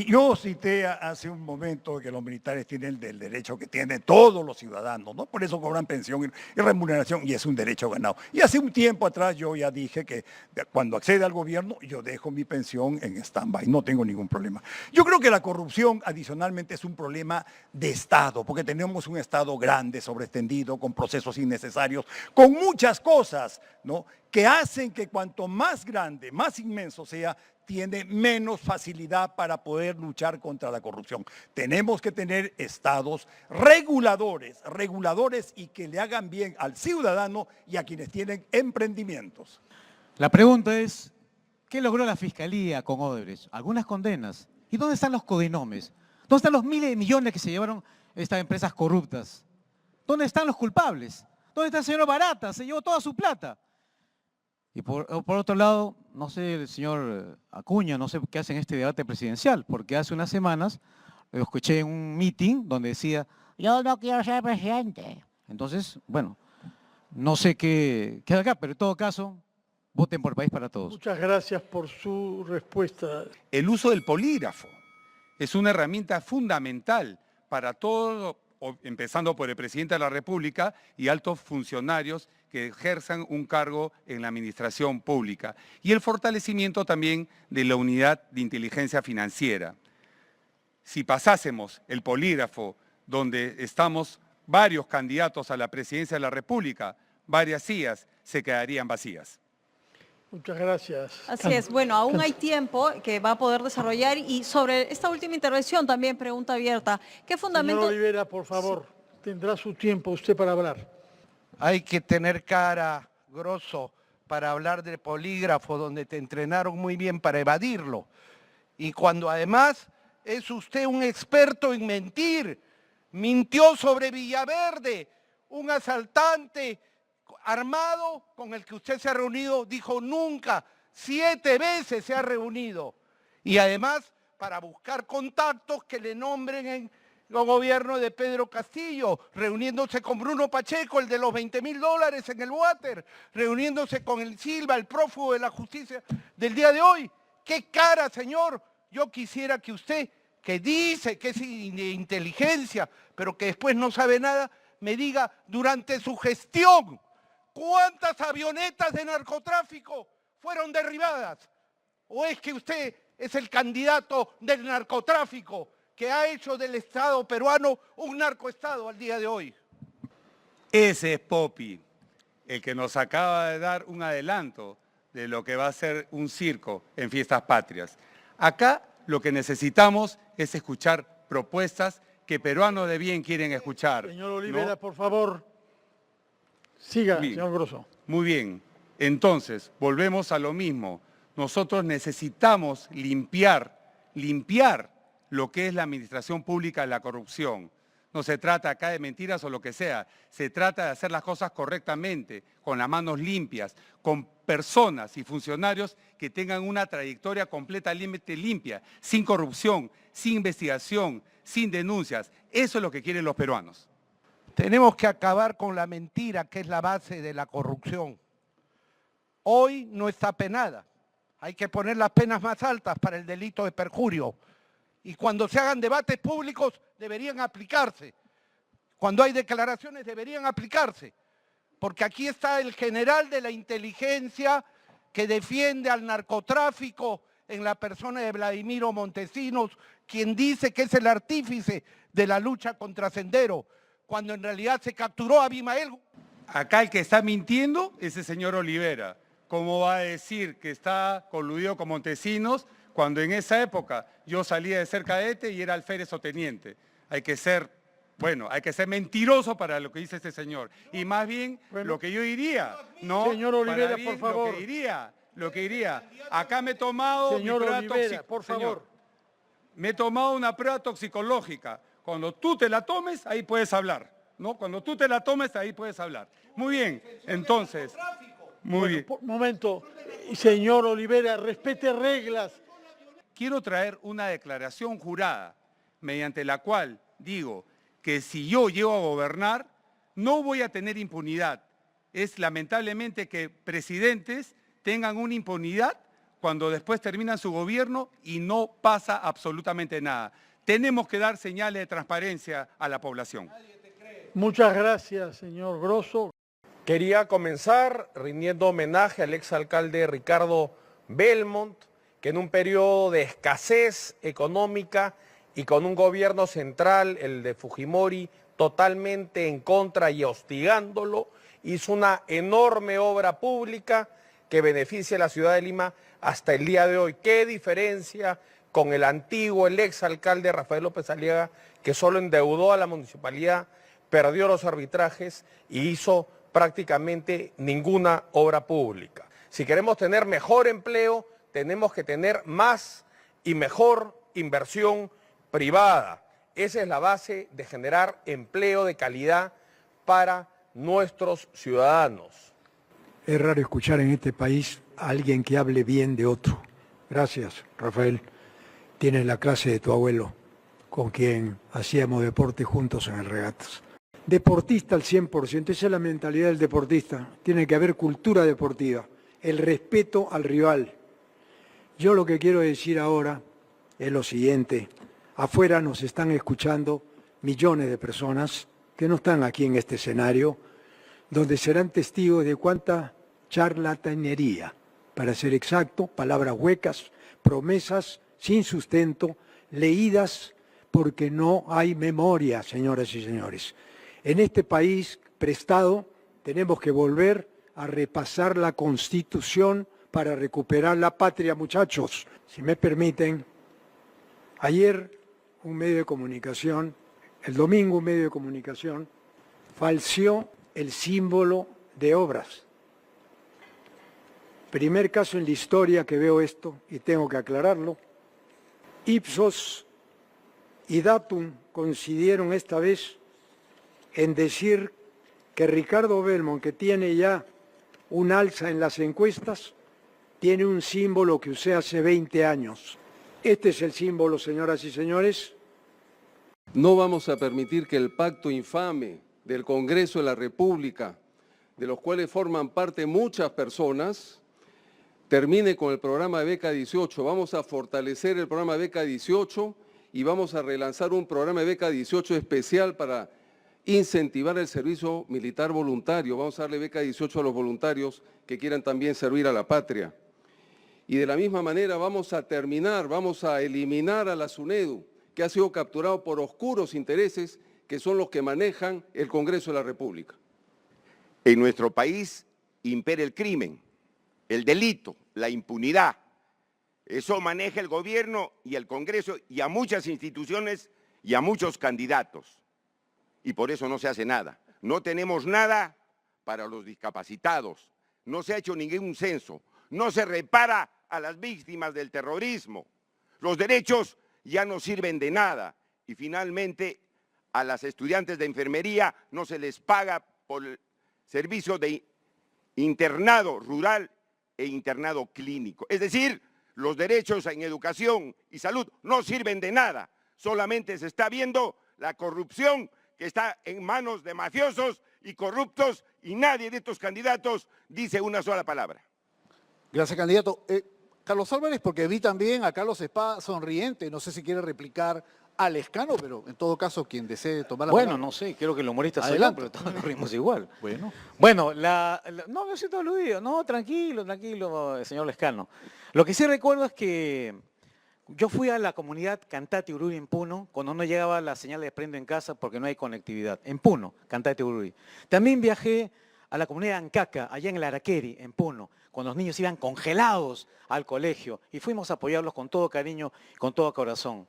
Yo cité hace un momento que los militares tienen el derecho que tienen todos los ciudadanos, ¿no? Por eso cobran pensión y remuneración y es un derecho ganado. Y hace un tiempo atrás yo ya dije que cuando accede al gobierno yo dejo mi pensión en stand-by, no tengo ningún problema. Yo creo que la corrupción adicionalmente es un problema de Estado, porque tenemos un Estado grande, sobreextendido, con procesos innecesarios, con muchas cosas, ¿no? Que hacen que cuanto más grande, más inmenso sea, tiene menos facilidad para poder luchar contra la corrupción. Tenemos que tener estados reguladores y que le hagan bien al ciudadano y a quienes tienen emprendimientos. La pregunta es, ¿qué logró la Fiscalía con Odebrecht? Algunas condenas. ¿Y dónde están los codinomes? ¿Dónde están los miles de millones que se llevaron estas empresas corruptas? ¿Dónde están los culpables? ¿Dónde está el señor Barata? Se llevó toda su plata. Y por otro lado, no sé, el señor Acuña, no sé qué hace en este debate presidencial, porque hace unas semanas lo escuché en un meeting donde decía, yo no quiero ser presidente. Entonces, bueno, no sé qué queda acá, pero en todo caso, voten por País para Todos. Muchas gracias por su respuesta. El uso del polígrafo es una herramienta fundamental para todos, empezando por el presidente de la República y altos funcionarios que ejerzan un cargo en la administración pública. Y el fortalecimiento también de la unidad de inteligencia financiera. Si pasásemos el polígrafo donde estamos varios candidatos a la presidencia de la República, varias sillas se quedarían vacías. Muchas gracias. Así es. Bueno, aún hay tiempo que va a poder desarrollar. Y sobre esta última intervención también pregunta abierta. ¿Qué fundamento? Señor Olivera, por favor, tendrá su tiempo usted para hablar. Hay que tener cara, Grosso, para hablar de polígrafo, donde te entrenaron muy bien para evadirlo. Y cuando además es usted un experto en mentir, mintió sobre Villaverde, un asaltante armado con el que usted se ha reunido, dijo nunca, 7 veces se ha reunido. Y además para buscar contactos que le nombren en el gobierno de Pedro Castillo, reuniéndose con Bruno Pacheco, el de los $20.000 en el water, reuniéndose con el Silva, el prófugo de la justicia del día de hoy. ¡Qué cara, señor! Yo quisiera que usted, que dice que es de inteligencia, pero que después no sabe nada, me diga durante su gestión, ¿cuántas avionetas de narcotráfico fueron derribadas? ¿O es que usted es el candidato del narcotráfico que ha hecho del Estado peruano un narcoestado al día de hoy? Ese es Popi, el que nos acaba de dar un adelanto de lo que va a ser un circo en Fiestas Patrias. Acá lo que necesitamos es escuchar propuestas que peruanos de bien quieren escuchar. Señor Olivera, ¿no? por favor, siga, Bien. señor Grosso. Muy bien. Entonces, volvemos a lo mismo. Nosotros necesitamos limpiar lo que es la administración pública de la corrupción. No se trata acá de mentiras o lo que sea. Se trata de hacer las cosas correctamente, con las manos limpias, con personas y funcionarios que tengan una trayectoria completamente limpia, sin corrupción, sin investigación, sin denuncias. Eso es lo que quieren los peruanos. Tenemos que acabar con la mentira, que es la base de la corrupción. Hoy no está penada. Hay que poner las penas más altas para el delito de perjurio. Y cuando se hagan debates públicos deberían aplicarse. Cuando hay declaraciones deberían aplicarse. Porque aquí está el general de la inteligencia que defiende al narcotráfico en la persona de Vladimiro Montesinos, quien dice que es el artífice de la lucha contra Sendero, cuando en realidad se capturó a Abimael. Acá el que está mintiendo es el señor Olivera. ¿Cómo va a decir que está coludido con Montesinos cuando en esa época yo salía de ser cadete y era alférez o teniente? Hay que ser mentiroso para lo que dice este señor. Y más bien, lo que yo diría, ¿no? Señor Olivera, por favor. Lo que diría. Acá me he tomado Señor mi prueba Olivera, por favor. Me he tomado una prueba toxicológica. Cuando tú te la tomes, ahí puedes hablar, ¿no? Cuando tú te la tomes, ahí puedes hablar. Muy bien, entonces, muy bien. Momento, señor Olivera, respete reglas. Quiero traer una declaración jurada, mediante la cual digo que si yo llego a gobernar, no voy a tener impunidad. Es lamentablemente que presidentes tengan una impunidad cuando después terminan su gobierno y no pasa absolutamente nada. Tenemos que dar señales de transparencia a la población. Muchas gracias, señor Grosso. Quería comenzar rindiendo homenaje al exalcalde Ricardo Belmont, que en un periodo de escasez económica y con un gobierno central, el de Fujimori, totalmente en contra y hostigándolo, hizo una enorme obra pública que beneficia a la ciudad de Lima hasta el día de hoy. ¿Qué diferencia con el antiguo, el exalcalde Rafael López Aliaga, que solo endeudó a la municipalidad, perdió los arbitrajes y hizo prácticamente ninguna obra pública? Si queremos tener mejor empleo, tenemos que tener más y mejor inversión privada. Esa es la base de generar empleo de calidad para nuestros ciudadanos. Es raro escuchar en este país a alguien que hable bien de otro. Gracias, Rafael. Tienes la clase de tu abuelo, con quien hacíamos deporte juntos en el Regatas. Deportista al 100%, esa es la mentalidad del deportista. Tiene que haber cultura deportiva, el respeto al rival. Yo lo que quiero decir ahora es lo siguiente. Afuera nos están escuchando millones de personas que no están aquí en este escenario, donde serán testigos de cuánta charlatanería, para ser exacto, palabras huecas, promesas sin sustento, leídas porque no hay memoria, señoras y señores. En este país prestado tenemos que volver a repasar la Constitución para recuperar la patria, muchachos. Si me permiten, ayer un medio de comunicación, el domingo un medio de comunicación, falseó el símbolo de obras. Primer caso en la historia que veo esto, y tengo que aclararlo. Ipsos y Datum coincidieron esta vez en decir que Ricardo Belmont, que tiene ya un alza en las encuestas, tiene un símbolo que usé hace 20 años. Este es el símbolo, señoras y señores. No vamos a permitir que el pacto infame del Congreso de la República, de los cuales forman parte muchas personas, termine con el programa de Beca 18. Vamos a fortalecer el programa de Beca 18 y vamos a relanzar un programa de Beca 18 especial para incentivar el servicio militar voluntario. Vamos a darle Beca 18 a los voluntarios que quieran también servir a la patria. Y de la misma manera vamos a eliminar a la SUNEDU, que ha sido capturado por oscuros intereses que son los que manejan el Congreso de la República. En nuestro país impera el crimen, el delito, la impunidad. Eso maneja el gobierno y el Congreso y a muchas instituciones y a muchos candidatos. Y por eso no se hace nada. No tenemos nada para los discapacitados. No se ha hecho ningún censo. No se repara a las víctimas del terrorismo. Los derechos ya no sirven de nada. Y finalmente, a las estudiantes de enfermería no se les paga por el servicio de internado rural e internado clínico. Es decir, los derechos en educación y salud no sirven de nada. Solamente se está viendo la corrupción que está en manos de mafiosos y corruptos y nadie de estos candidatos dice una sola palabra. Gracias, candidato. Carlos Álvarez, porque vi también a Carlos Espada sonriente, no sé si quiere replicar a Lescano, pero en todo caso quien desee tomar la palabra. Bueno, no sé, creo que el humorista soy yo, Adelante. pero todos nos rimos igual. Bueno, no me siento aludido, no, tranquilo, señor Lescano. Lo que sí recuerdo es que yo fui a la comunidad Cantate Ururi en Puno, cuando no llegaba la señal de prendo en casa porque no hay conectividad. En Puno, Cantate Ururi. También viajé a la comunidad Ancaca, allá en el Araqueri, en Puno, cuando los niños iban congelados al colegio y fuimos a apoyarlos con todo cariño, con todo corazón.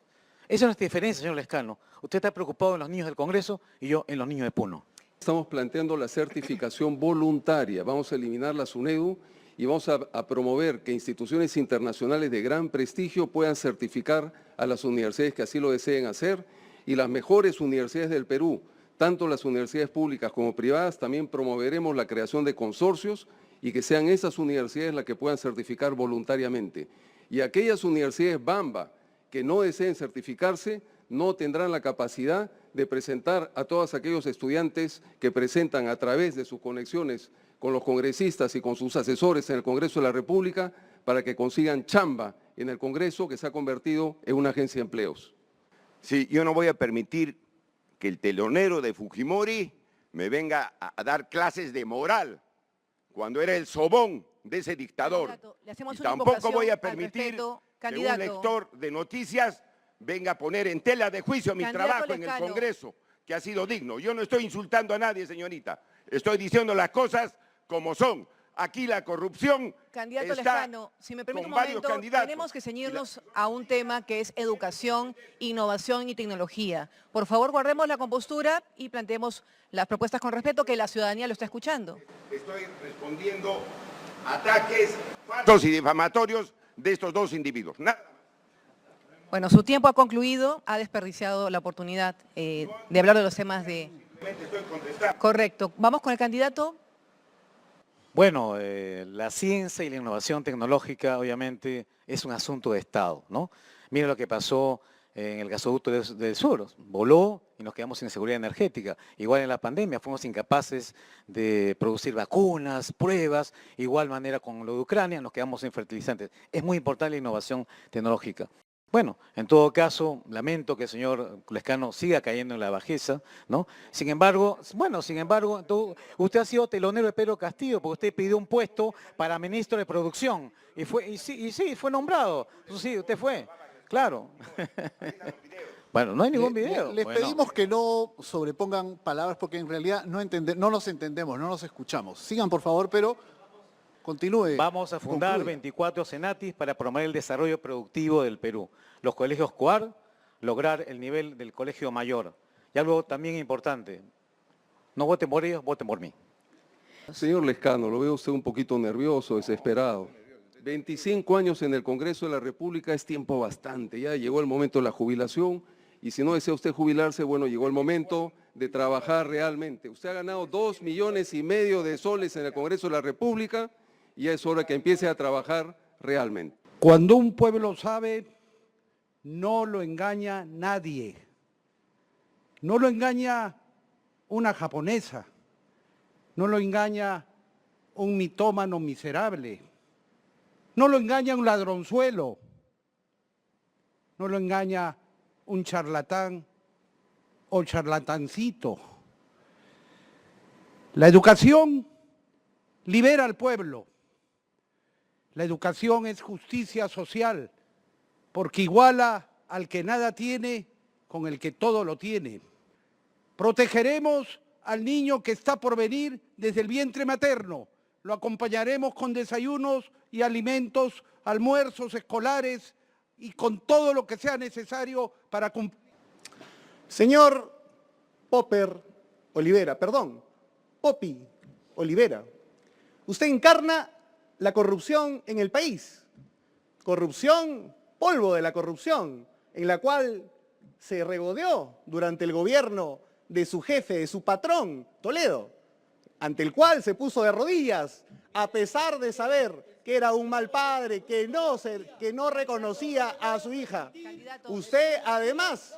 Esa es nuestra diferencia, señor Lescano. Usted está preocupado en los niños del Congreso y yo en los niños de Puno. Estamos planteando la certificación voluntaria. Vamos a eliminar la SUNEDU y vamos a promover que instituciones internacionales de gran prestigio puedan certificar a las universidades que así lo deseen hacer y las mejores universidades del Perú, tanto las universidades públicas como privadas, también promoveremos la creación de consorcios y que sean esas universidades las que puedan certificar voluntariamente. Y aquellas universidades Bamba que no deseen certificarse no tendrán la capacidad de presentar a todos aquellos estudiantes que presentan a través de sus conexiones con los congresistas y con sus asesores en el Congreso de la República para que consigan chamba en el Congreso, que se ha convertido en una agencia de empleos. Sí, yo no voy a permitir que el telonero de Fujimori me venga a dar clases de moral cuando era el sobón de ese dictador. Le hacemos Y una tampoco invocación voy a al permitir respeto. que un Candidato. lector de noticias venga a poner en tela de juicio mi Candidato trabajo en el Lescano. Congreso, que ha sido digno. Yo no estoy insultando a nadie, señorita. Estoy diciendo las cosas como son. Aquí la corrupción Candidato está Lescano, si me permite un con varios momento, candidatos. tenemos que ceñirnos a un tema que es educación, innovación y tecnología. Por favor, guardemos la compostura y planteemos las propuestas con respeto, que la ciudadanía lo está escuchando. Estoy respondiendo a ataques falsos y difamatorios de estos dos individuos. Bueno, su tiempo ha concluido, ha desperdiciado la oportunidad de hablar de los temas de... Correcto. Vamos con el candidato. Bueno, la ciencia y la innovación tecnológica obviamente es un asunto de Estado, ¿no? Miren lo que pasó en el gasoducto del sur, voló y nos quedamos sin seguridad energética. Igual en la pandemia fuimos incapaces de producir vacunas, pruebas, igual manera con lo de Ucrania, nos quedamos sin fertilizantes. Es muy importante la innovación tecnológica. Bueno, en todo caso, lamento que el señor Lescano siga cayendo en la bajeza, ¿no? Sin embargo, usted ha sido telonero de Pedro Castillo, porque usted pidió un puesto para ministro de producción, y sí, fue nombrado. Sí, usted fue, claro. Bueno, no hay ningún video. Les Bueno. pedimos que no sobrepongan palabras porque en realidad no nos entendemos, no nos escuchamos. Sigan, por favor, pero continúe. Vamos a fundar concluya. 24 cenatis para promover el desarrollo productivo del Perú. Los colegios COAR, lograr el nivel del colegio mayor. Y algo también importante, no voten por ellos, voten por mí. Señor Lescano, lo veo usted un poquito nervioso, desesperado. 25 años en el Congreso de la República es tiempo bastante. Ya llegó el momento de la jubilación y si no desea usted jubilarse, bueno, llegó el momento de trabajar realmente. Usted ha ganado 2,5 millones de soles en el Congreso de la República y ya es hora que empiece a trabajar realmente. Cuando un pueblo sabe, no lo engaña nadie. No lo engaña una japonesa. No lo engaña un mitómano miserable. No lo engaña un ladronzuelo. No lo engaña un charlatán o charlatancito. La educación libera al pueblo. La educación es justicia social, porque iguala al que nada tiene con el que todo lo tiene. Protegeremos al niño que está por venir desde el vientre materno. Lo acompañaremos con desayunos y alimentos, almuerzos escolares y con todo lo que sea necesario para cumplir. Señor Poppy Olivera, usted encarna la corrupción en el país. Corrupción, polvo de la corrupción, en la cual se regodeó durante el gobierno de su jefe, de su patrón, Toledo, ante el cual se puso de rodillas, a pesar de saber que era un mal padre, que no reconocía a su hija. Usted, además,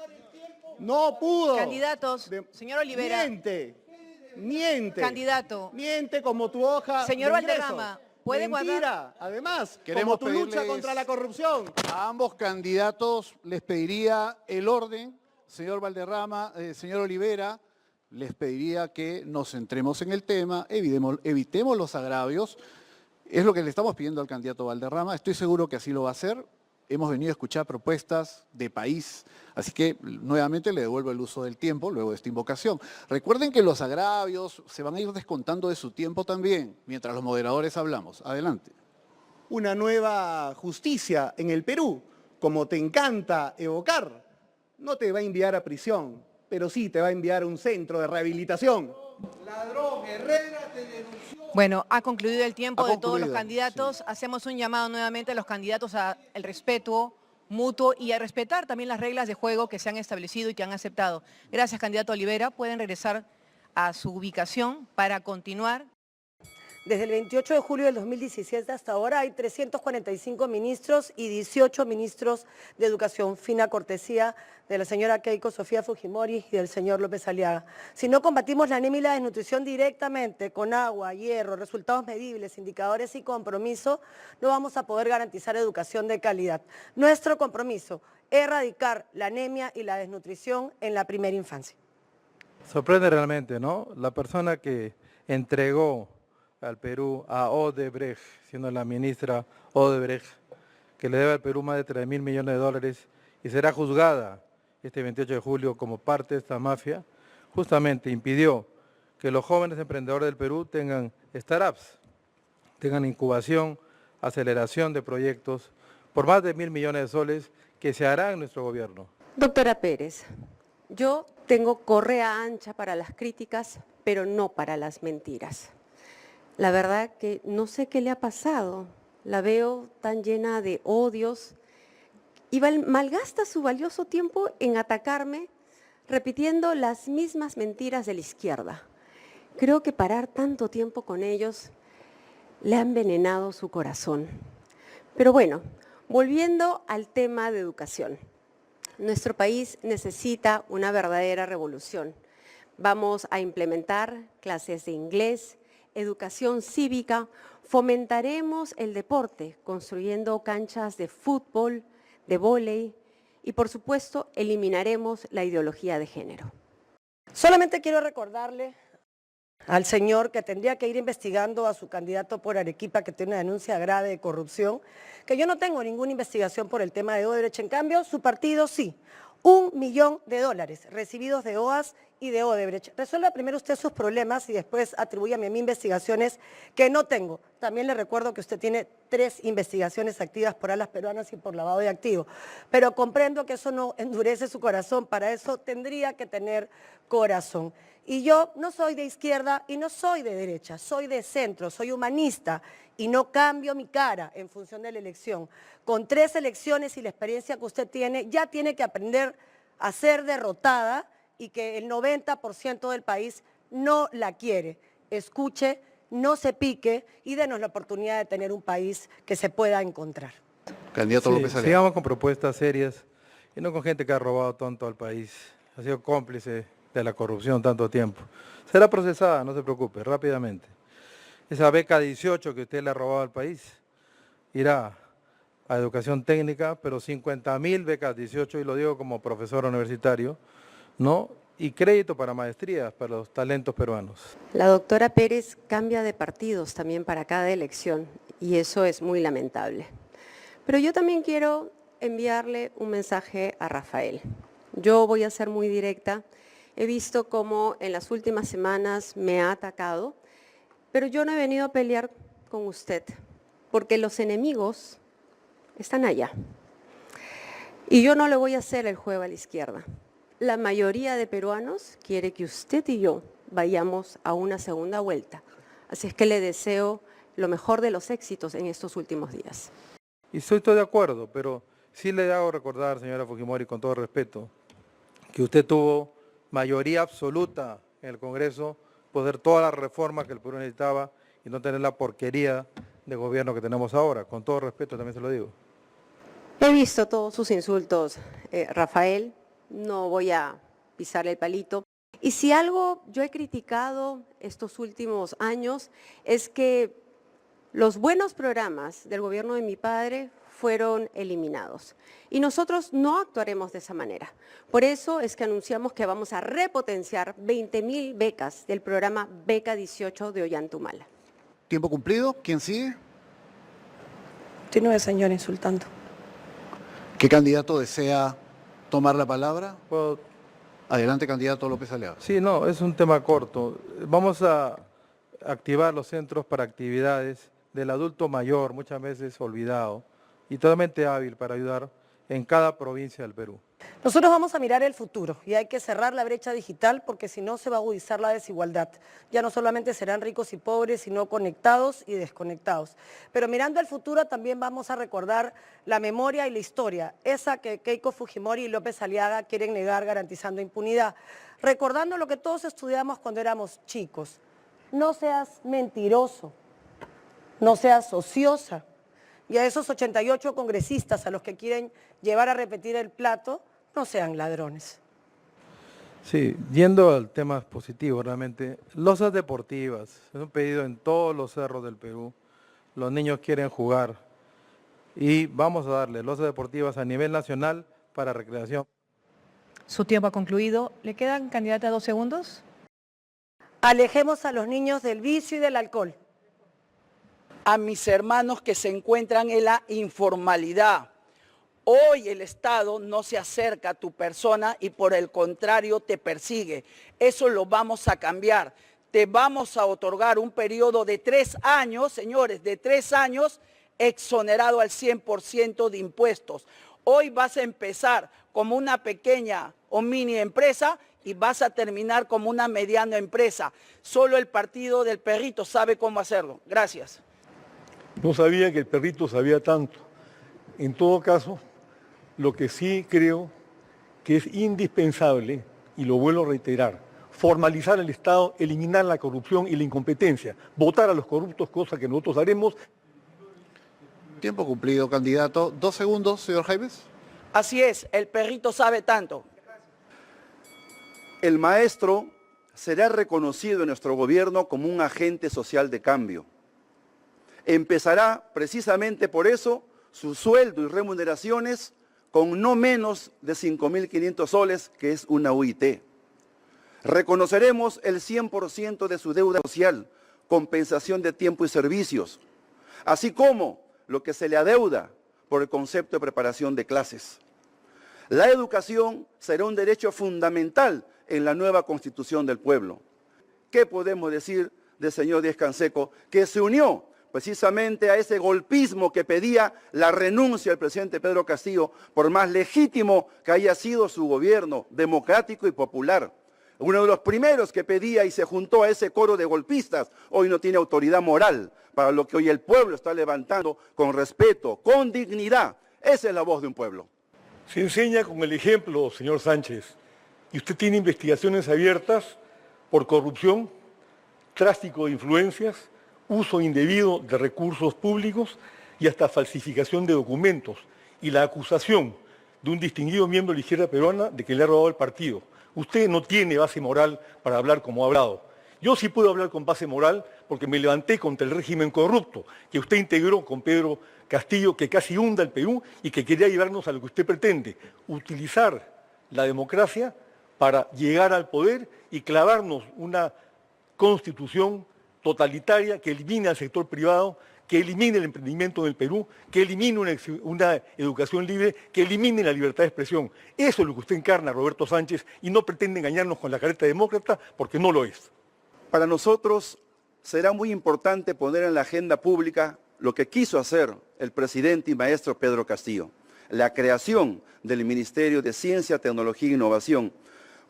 no pudo. Candidatos, señor Olivera. Miente. Candidato. Miente como tu hoja Señor de ingresos. Valderrama, ¿puede Mentira, guardar? además, Queremos como tu lucha pedirles contra la corrupción. A ambos candidatos les pediría el orden. Señor Valderrama, señor Olivera, les pediría que nos centremos en el tema, evitemos los agravios. Es lo que le estamos pidiendo al candidato Valderrama. Estoy seguro que así lo va a hacer. Hemos venido a escuchar propuestas de país, así que nuevamente le devuelvo el uso del tiempo luego de esta invocación. Recuerden que los agravios se van a ir descontando de su tiempo también, mientras los moderadores hablamos. Adelante. Una nueva justicia en el Perú, como te encanta evocar, no te va a enviar a prisión, pero sí te va a enviar a un centro de rehabilitación. Ladrón, Herrera te denunció. Bueno, ha concluido el tiempo de todos los candidatos. Sí. Hacemos un llamado nuevamente a los candidatos al respeto mutuo y a respetar también las reglas de juego que se han establecido y que han aceptado. Gracias, candidato Olivera. Pueden regresar a su ubicación para continuar. Desde el 28 de julio del 2017 hasta ahora hay 345 ministros y 18 ministros de educación, fina cortesía de la señora Keiko Sofía Fujimori y del señor López Aliaga. Si no combatimos la anemia y la desnutrición directamente con agua, hierro, resultados medibles, indicadores y compromiso, no vamos a poder garantizar educación de calidad. Nuestro compromiso es erradicar la anemia y la desnutrición en la primera infancia. Sorprende realmente, ¿no? La persona que entregó al Perú a Odebrecht, siendo la ministra Odebrecht, que le debe al Perú más de 3.000 millones de dólares y será juzgada este 28 de julio como parte de esta mafia, justamente impidió que los jóvenes emprendedores del Perú tengan startups, tengan incubación, aceleración de proyectos por más de 1.000 millones de soles que se hará en nuestro gobierno. Doctora Pérez, yo tengo correa ancha para las críticas, pero no para las mentiras. La verdad que no sé qué le ha pasado, la veo tan llena de odios y malgasta su valioso tiempo en atacarme repitiendo las mismas mentiras de la izquierda. Creo que parar tanto tiempo con ellos le ha envenenado su corazón. Pero bueno, volviendo al tema de educación. Nuestro país necesita una verdadera revolución. Vamos a implementar clases de inglés, educación cívica, fomentaremos el deporte, construyendo canchas de fútbol, de vóley y, por supuesto, eliminaremos la ideología de género. Solamente quiero recordarle al señor que tendría que ir investigando a su candidato por Arequipa, que tiene una denuncia grave de corrupción, que yo no tengo ninguna investigación por el tema de Odebrecht, en cambio, su partido sí. $1 millón recibidos de OAS y de Odebrecht. Resuelva primero usted sus problemas y después atribúyame a mí investigaciones que no tengo. También le recuerdo que usted tiene 3 investigaciones activas por alas peruanas y por lavado de activos. Pero comprendo que eso no endurece su corazón, para eso tendría que tener corazón. Y yo no soy de izquierda y no soy de derecha, soy de centro, soy humanista y no cambio mi cara en función de la elección. Con 3 elecciones y la experiencia que usted tiene, ya tiene que aprender a ser derrotada y que el 90% del país no la quiere. Escuche, no se pique y denos la oportunidad de tener un país que se pueda encontrar. Candidato López Aliaga. Sigamos con propuestas serias y no con gente que ha robado tanto al país, ha sido cómplice de la corrupción tanto tiempo. Será procesada, no se preocupe, rápidamente. Esa beca 18 que usted le ha robado al país irá a educación técnica, pero 50.000 becas 18, y lo digo como profesor universitario, ¿no? Y crédito para maestrías para los talentos peruanos. La doctora Pérez cambia de partidos también para cada elección y eso es muy lamentable. Pero yo también quiero enviarle un mensaje a Rafael. Yo voy a ser muy directa. He visto cómo en las últimas semanas me ha atacado, pero yo no he venido a pelear con usted, porque los enemigos están allá. Y yo no le voy a hacer el juego a la izquierda. La mayoría de peruanos quiere que usted y yo vayamos a una segunda vuelta. Así es que le deseo lo mejor de los éxitos en estos últimos días. Y estoy de acuerdo, pero sí le hago recordar, señora Fujimori, con todo respeto, que usted tuvo mayoría absoluta en el Congreso, poder todas las reformas que el Perú necesitaba y no tener la porquería de gobierno que tenemos ahora. Con todo respeto también se lo digo. He visto todos sus insultos, Rafael, no voy a pisarle el palito. Y si algo yo he criticado estos últimos años es que los buenos programas del gobierno de mi padre fueron eliminados. Y nosotros no actuaremos de esa manera. Por eso es que anunciamos que vamos a repotenciar 20.000 becas del programa Beca 18 de Ollantumala. ¿Tiempo cumplido? ¿Quién sigue? Continúe, señor, insultando. ¿Qué candidato desea tomar la palabra? Adelante, candidato López Aliaga. Sí, no, es un tema corto. Vamos a activar los centros para actividades del adulto mayor, muchas veces olvidado, y totalmente hábil para ayudar en cada provincia del Perú. Nosotros vamos a mirar el futuro y hay que cerrar la brecha digital porque si no se va a agudizar la desigualdad. Ya no solamente serán ricos y pobres, sino conectados y desconectados. Pero mirando al futuro también vamos a recordar la memoria y la historia, esa que Keiko Fujimori y López Aliaga quieren negar garantizando impunidad. Recordando lo que todos estudiamos cuando éramos chicos. No seas mentiroso, no seas ociosa. Y a esos 88 congresistas a los que quieren llevar a repetir el plato, no sean ladrones. Sí, yendo al tema positivo realmente, losas deportivas, es un pedido en todos los cerros del Perú, los niños quieren jugar y vamos a darle losas deportivas a nivel nacional para recreación. Su tiempo ha concluido. ¿Le quedan, candidata, 2 segundos? Alejemos a los niños del vicio y del alcohol. A mis hermanos que se encuentran en la informalidad. Hoy el Estado no se acerca a tu persona y por el contrario te persigue. Eso lo vamos a cambiar. Te vamos a otorgar un periodo de 3 años, señores, de 3 años exonerado al 100% de impuestos. Hoy vas a empezar como una pequeña o mini empresa y vas a terminar como una mediana empresa. Solo el partido del perrito sabe cómo hacerlo. Gracias. No sabía que el perrito sabía tanto. En todo caso, lo que sí creo que es indispensable, y lo vuelvo a reiterar, formalizar el Estado, eliminar la corrupción y la incompetencia, votar a los corruptos, cosa que nosotros haremos. Tiempo cumplido, candidato. 2 segundos, señor Jaimes. Así es, el perrito sabe tanto. El maestro será reconocido en nuestro gobierno como un agente social de cambio. Empezará precisamente por eso su sueldo y remuneraciones con no menos de 5.500 soles, que es una UIT. Reconoceremos el 100% de su deuda social, compensación de tiempo y servicios, así como lo que se le adeuda por el concepto de preparación de clases. La educación será un derecho fundamental en la nueva Constitución del pueblo. ¿Qué podemos decir del señor Díaz-Canseco? Que se unió precisamente a ese golpismo que pedía la renuncia del presidente Pedro Castillo, por más legítimo que haya sido su gobierno, democrático y popular. Uno de los primeros que pedía y se juntó a ese coro de golpistas, hoy no tiene autoridad moral para lo que hoy el pueblo está levantando con respeto, con dignidad. Esa es la voz de un pueblo. Se enseña con el ejemplo, señor Sánchez, y usted tiene investigaciones abiertas por corrupción, tráfico de influencias, uso indebido de recursos públicos y hasta falsificación de documentos, y la acusación de un distinguido miembro de la izquierda peruana de que le ha robado el partido. Usted no tiene base moral para hablar como ha hablado. Yo sí puedo hablar con base moral porque me levanté contra el régimen corrupto que usted integró con Pedro Castillo, que casi hunda el Perú y que quería llevarnos a lo que usted pretende, utilizar la democracia para llegar al poder y clavarnos una constitución totalitaria que elimine al sector privado, que elimine el emprendimiento en el Perú, que elimine una educación libre, que elimine la libertad de expresión. Eso es lo que usted encarna, Roberto Sánchez, y no pretende engañarnos con la careta demócrata porque no lo es. Para nosotros será muy importante poner en la agenda pública lo que quiso hacer el presidente y maestro Pedro Castillo, la creación del Ministerio de Ciencia, Tecnología e Innovación,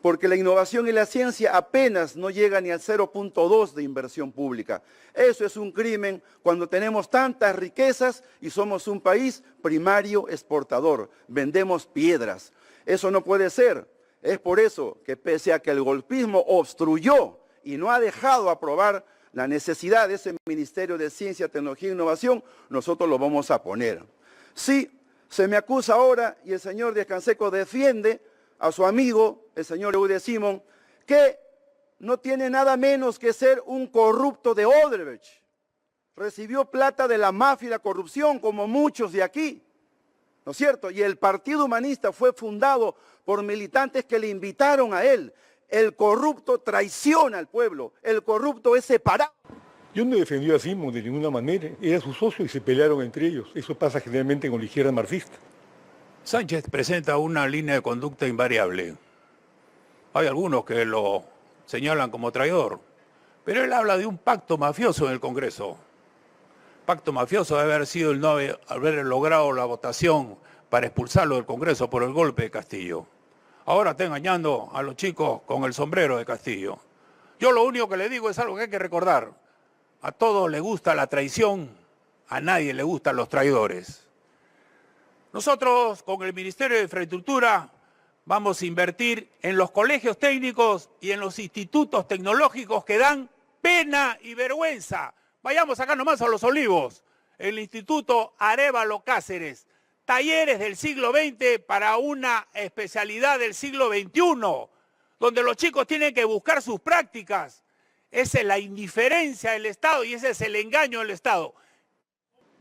porque la innovación y la ciencia apenas no llegan ni al 0.2 de inversión pública. Eso es un crimen cuando tenemos tantas riquezas y somos un país primario exportador, vendemos piedras. Eso no puede ser. Es por eso que pese a que el golpismo obstruyó y no ha dejado aprobar la necesidad de ese Ministerio de Ciencia, Tecnología e Innovación, nosotros lo vamos a poner. Sí, se me acusa ahora y el señor Díaz-Canseco defiende a su amigo, el señor Eudes Simón, que no tiene nada menos que ser un corrupto de Odebrecht. Recibió plata de la mafia y la corrupción, como muchos de aquí, ¿no es cierto? Y el Partido Humanista fue fundado por militantes que le invitaron a él. El corrupto traiciona al pueblo, el corrupto es separado. Yo no defendió a Simón de ninguna manera, era su socio y se pelearon entre ellos. Eso pasa generalmente con la izquierda marxista. Sánchez presenta una línea de conducta invariable. Hay algunos que lo señalan como traidor, pero él habla de un pacto mafioso en el Congreso. Pacto mafioso debe haber sido el no haber logrado la votación para expulsarlo del Congreso por el golpe de Castillo. Ahora está engañando a los chicos con el sombrero de Castillo. Yo lo único que le digo es algo que hay que recordar. A todos les gusta la traición, a nadie le gustan los traidores. Nosotros, con el Ministerio de Infraestructura, vamos a invertir en los colegios técnicos y en los institutos tecnológicos que dan pena y vergüenza. Vayamos acá nomás a Los Olivos, el Instituto Arévalo Cáceres, talleres del siglo XX para una especialidad del siglo XXI, donde los chicos tienen que buscar sus prácticas. Esa es la indiferencia del Estado y ese es el engaño del Estado.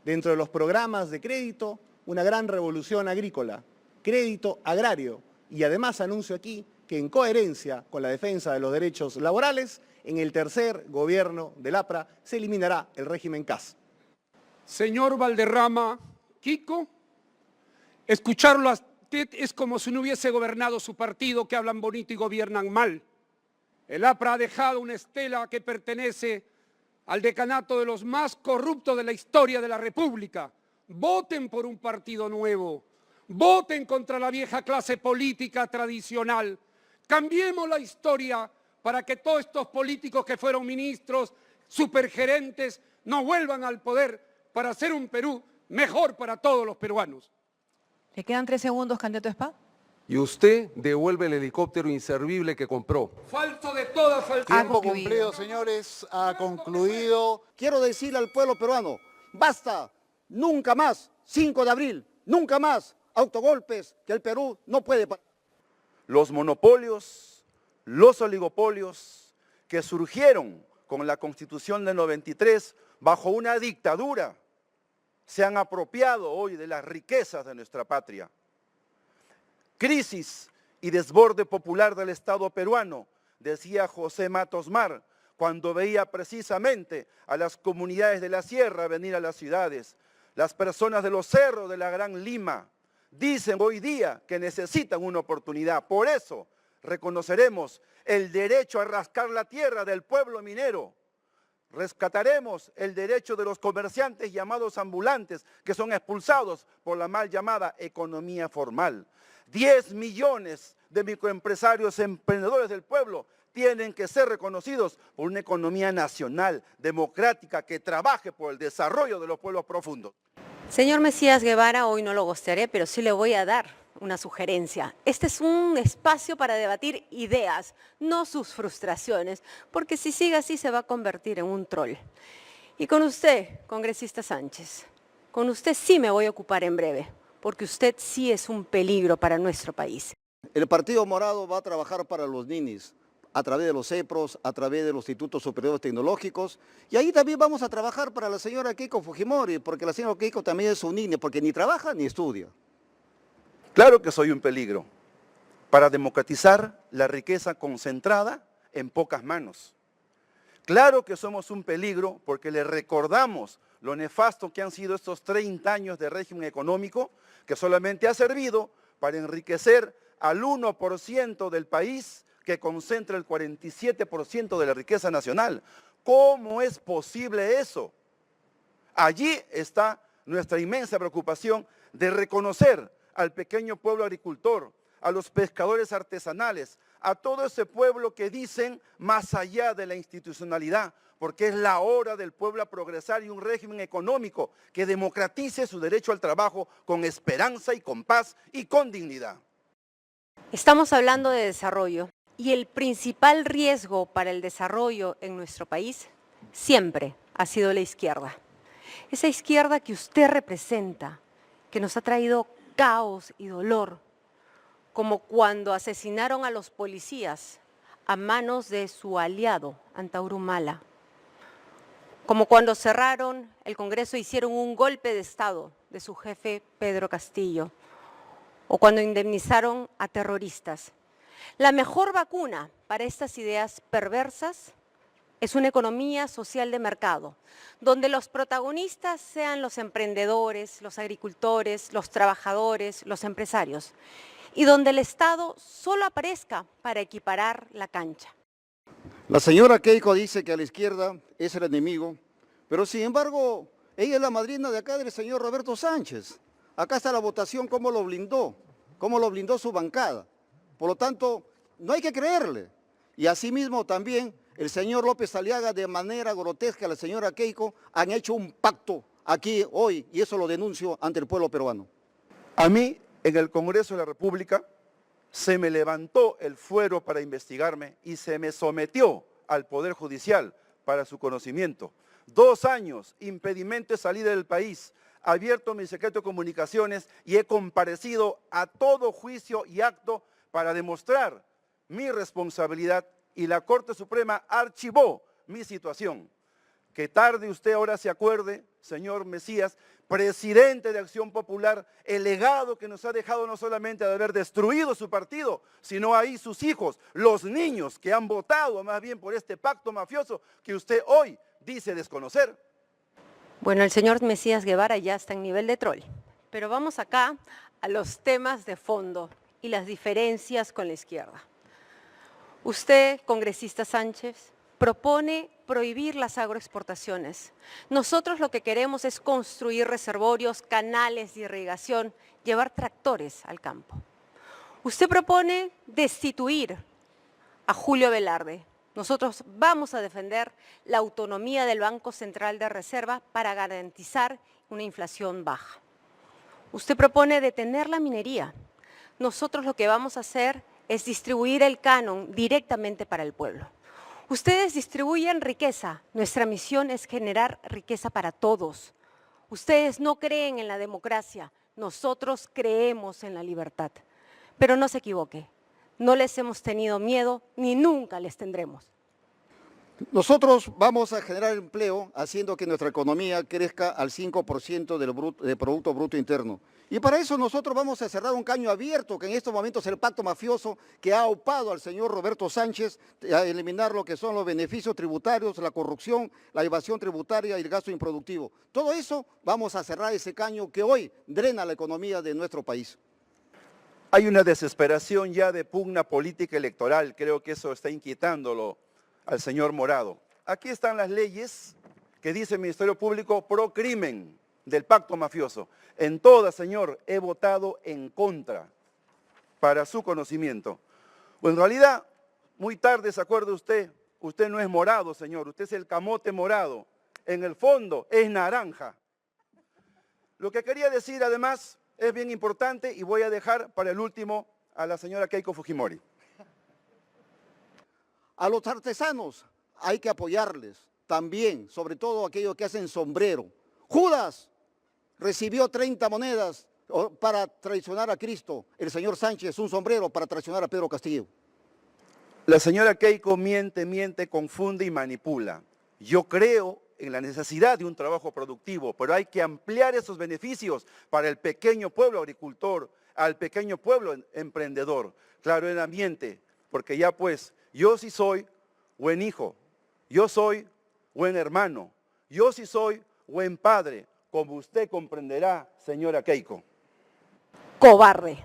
Dentro de los programas de crédito, una gran revolución agrícola, crédito agrario. Y además anuncio aquí que en coherencia con la defensa de los derechos laborales, en el tercer gobierno del APRA se eliminará el régimen CAS. Señor Valderrama, Kiko, escucharlo a usted es como si no hubiese gobernado su partido, que hablan bonito y gobiernan mal. El APRA ha dejado una estela que pertenece al decanato de los más corruptos de la historia de la República. Voten por un partido nuevo, voten contra la vieja clase política tradicional. Cambiemos la historia para que todos estos políticos que fueron ministros, supergerentes, no vuelvan al poder para hacer un Perú mejor para todos los peruanos. Le quedan 3 segundos, candidato Spa. Y usted devuelve el helicóptero inservible que compró. Falso de toda falsedad. Tiempo cumplido, señores, ha concluido. Quiero decirle al pueblo peruano, basta, nunca más, 5 de abril, nunca más, autogolpes, que el Perú no puede parar. Los monopolios, los oligopolios que surgieron con la Constitución del 93 bajo una dictadura, se han apropiado hoy de las riquezas de nuestra patria. Crisis y desborde popular del Estado peruano, decía José Matos Mar, cuando veía precisamente a las comunidades de la sierra venir a las ciudades, las personas de los cerros de la Gran Lima, dicen hoy día que necesitan una oportunidad. Por eso reconoceremos el derecho a rascar la tierra del pueblo minero. Rescataremos el derecho de los comerciantes llamados ambulantes, que son expulsados por la mal llamada economía formal. 10 millones de microempresarios emprendedores del pueblo tienen que ser reconocidos por una economía nacional, democrática, que trabaje por el desarrollo de los pueblos profundos. Señor Mesías Guevara, hoy no lo gostearé, pero sí le voy a dar una sugerencia. Este es un espacio para debatir ideas, no sus frustraciones, porque si sigue así se va a convertir en un troll. Y con usted, congresista Sánchez, con usted sí me voy a ocupar en breve, porque usted sí es un peligro para nuestro país. El Partido Morado va a trabajar para los ninis, a través de los CEPROS, a través de los institutos superiores tecnológicos, y ahí también vamos a trabajar para la señora Keiko Fujimori, porque la señora Keiko también es un nini, porque ni trabaja ni estudia. Claro que soy un peligro para democratizar la riqueza concentrada en pocas manos. Claro que somos un peligro porque le recordamos lo nefasto que han sido estos 30 años de régimen económico, que solamente ha servido para enriquecer al 1% del país, que concentra el 47% de la riqueza nacional. ¿Cómo es posible eso? Allí está nuestra inmensa preocupación de reconocer al pequeño pueblo agricultor, a los pescadores artesanales, a todo ese pueblo que dicen más allá de la institucionalidad, porque es la hora del pueblo a progresar y un régimen económico que democratice su derecho al trabajo con esperanza y con paz y con dignidad. Estamos hablando de desarrollo y el principal riesgo para el desarrollo en nuestro país siempre ha sido la izquierda. Esa izquierda que usted representa, que nos ha traído caos y dolor, como cuando asesinaron a los policías a manos de su aliado, Antauro Humala, como cuando cerraron el Congreso e hicieron un golpe de Estado de su jefe Pedro Castillo, o cuando indemnizaron a terroristas. La mejor vacuna para estas ideas perversas es una economía social de mercado, donde los protagonistas sean los emprendedores, los agricultores, los trabajadores, los empresarios, y donde el Estado solo aparezca para equiparar la cancha. La señora Keiko dice que a la izquierda es el enemigo, pero sin embargo, ella es la madrina de acá del señor Roberto Sánchez. Acá está la votación, cómo lo blindó su bancada. Por lo tanto, no hay que creerle. Y asimismo también el señor López Aliaga, de manera grotesca, la señora Keiko, han hecho un pacto aquí hoy, y eso lo denuncio ante el pueblo peruano. A mí, en el Congreso de la República, se me levantó el fuero para investigarme y se me sometió al Poder Judicial para su conocimiento. 2 años, impedimento de salida del país, abierto mi secreto de comunicaciones y he comparecido a todo juicio y acto para demostrar mi responsabilidad, y la Corte Suprema archivó mi situación. Que tarde usted ahora se acuerde, señor Mesías, presidente de Acción Popular, el legado que nos ha dejado no solamente de haber destruido su partido, sino ahí sus hijos, los niños que han votado más bien por este pacto mafioso que usted hoy dice desconocer. Bueno, el señor Mesías Guevara ya está en nivel de troll, pero vamos acá a los temas de fondo y las diferencias con la izquierda. Usted, congresista Sánchez, propone prohibir las agroexportaciones. Nosotros lo que queremos es construir reservorios, canales de irrigación, llevar tractores al campo. Usted propone destituir a Julio Velarde. Nosotros vamos a defender la autonomía del Banco Central de Reserva para garantizar una inflación baja. Usted propone detener la minería. Nosotros lo que vamos a hacer es distribuir el canon directamente para el pueblo. Ustedes distribuyen riqueza. Nuestra misión es generar riqueza para todos. Ustedes no creen en la democracia. Nosotros creemos en la libertad. Pero no se equivoque. No les hemos tenido miedo ni nunca les tendremos. Nosotros vamos a generar empleo haciendo que nuestra economía crezca al 5% del Producto Bruto Interno. Y para eso nosotros vamos a cerrar un caño abierto, que en estos momentos es el pacto mafioso que ha aupado al señor Roberto Sánchez a eliminar lo que son los beneficios tributarios, la corrupción, la evasión tributaria y el gasto improductivo. Todo eso vamos a cerrar ese caño que hoy drena la economía de nuestro país. Hay una desesperación ya de pugna política electoral, creo que eso está inquietándolo al señor Morado. Aquí están las leyes que dice el Ministerio Público pro crimen del pacto mafioso. En todas, señor, he votado en contra, para su conocimiento. Pues en realidad, muy tarde se acuerda usted no es morado, señor, usted es el camote morado. En el fondo es naranja. Lo que quería decir además es bien importante y voy a dejar para el último a la señora Keiko Fujimori. A los artesanos hay que apoyarles también, sobre todo aquellos que hacen sombrero. Judas recibió 30 monedas para traicionar a Cristo. El señor Sánchez un sombrero para traicionar a Pedro Castillo. La señora Keiko miente, confunde y manipula. Yo creo en la necesidad de un trabajo productivo, pero hay que ampliar esos beneficios para el pequeño pueblo agricultor, al pequeño pueblo emprendedor. Claro, en ambiente, porque ya pues, yo sí soy buen hijo, yo soy buen hermano, yo sí soy buen padre, como usted comprenderá, señora Keiko. Cobarde.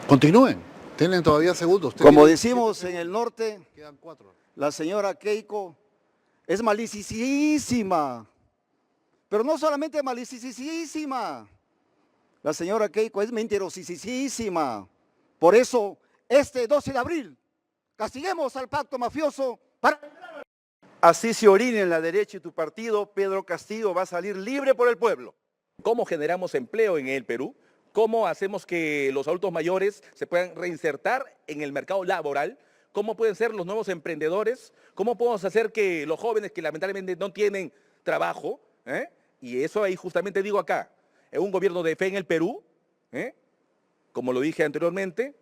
Continúen, tienen todavía segundos. Como decimos en el norte, Quedan 4. la señora Keiko es malicísima, pero no solamente malicísima, la señora Keiko es mentirosísima. Por eso, este 12 de abril, castiguemos al pacto mafioso para... Así se orine en la derecha y tu partido, Pedro Castillo va a salir libre por el pueblo. ¿Cómo generamos empleo en el Perú? ¿Cómo hacemos que los adultos mayores se puedan reinsertar en el mercado laboral? ¿Cómo pueden ser los nuevos emprendedores? ¿Cómo podemos hacer que los jóvenes que lamentablemente no tienen trabajo? Y eso ahí justamente digo acá, en un gobierno de fe en el Perú, como lo dije anteriormente,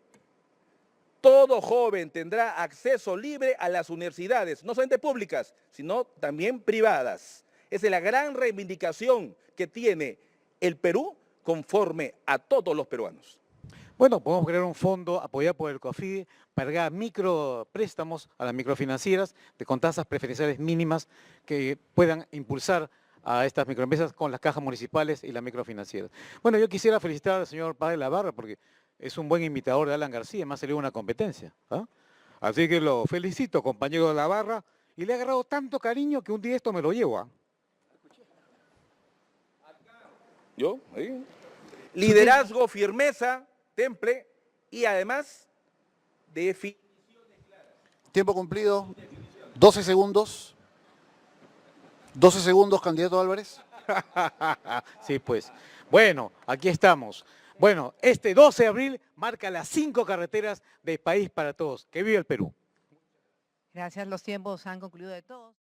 todo joven tendrá acceso libre a las universidades, no solamente públicas, sino también privadas. Esa es la gran reivindicación que tiene el Perú conforme a todos los peruanos. Bueno, podemos crear un fondo apoyado por el COFIDE para dar micropréstamos a las microfinancieras con tasas preferenciales mínimas que puedan impulsar a estas microempresas con las cajas municipales y las microfinancieras. Bueno, yo quisiera felicitar al señor Padre Lavarra porque es un buen imitador de Alan García, me ha salido una competencia. Así que lo felicito, compañero de Lavarra, y le ha agarrado tanto cariño que un día esto me lo llevo. ¿Yo? ¿Ahí? Liderazgo, firmeza, temple y además definiciones claras. Tiempo cumplido. 12 segundos. 12 segundos, candidato Álvarez. Sí, pues. Bueno, aquí estamos. Bueno, este 12 de abril marca las 5 carreteras del país para todos. ¡Que viva el Perú! Gracias, los tiempos han concluido de todos.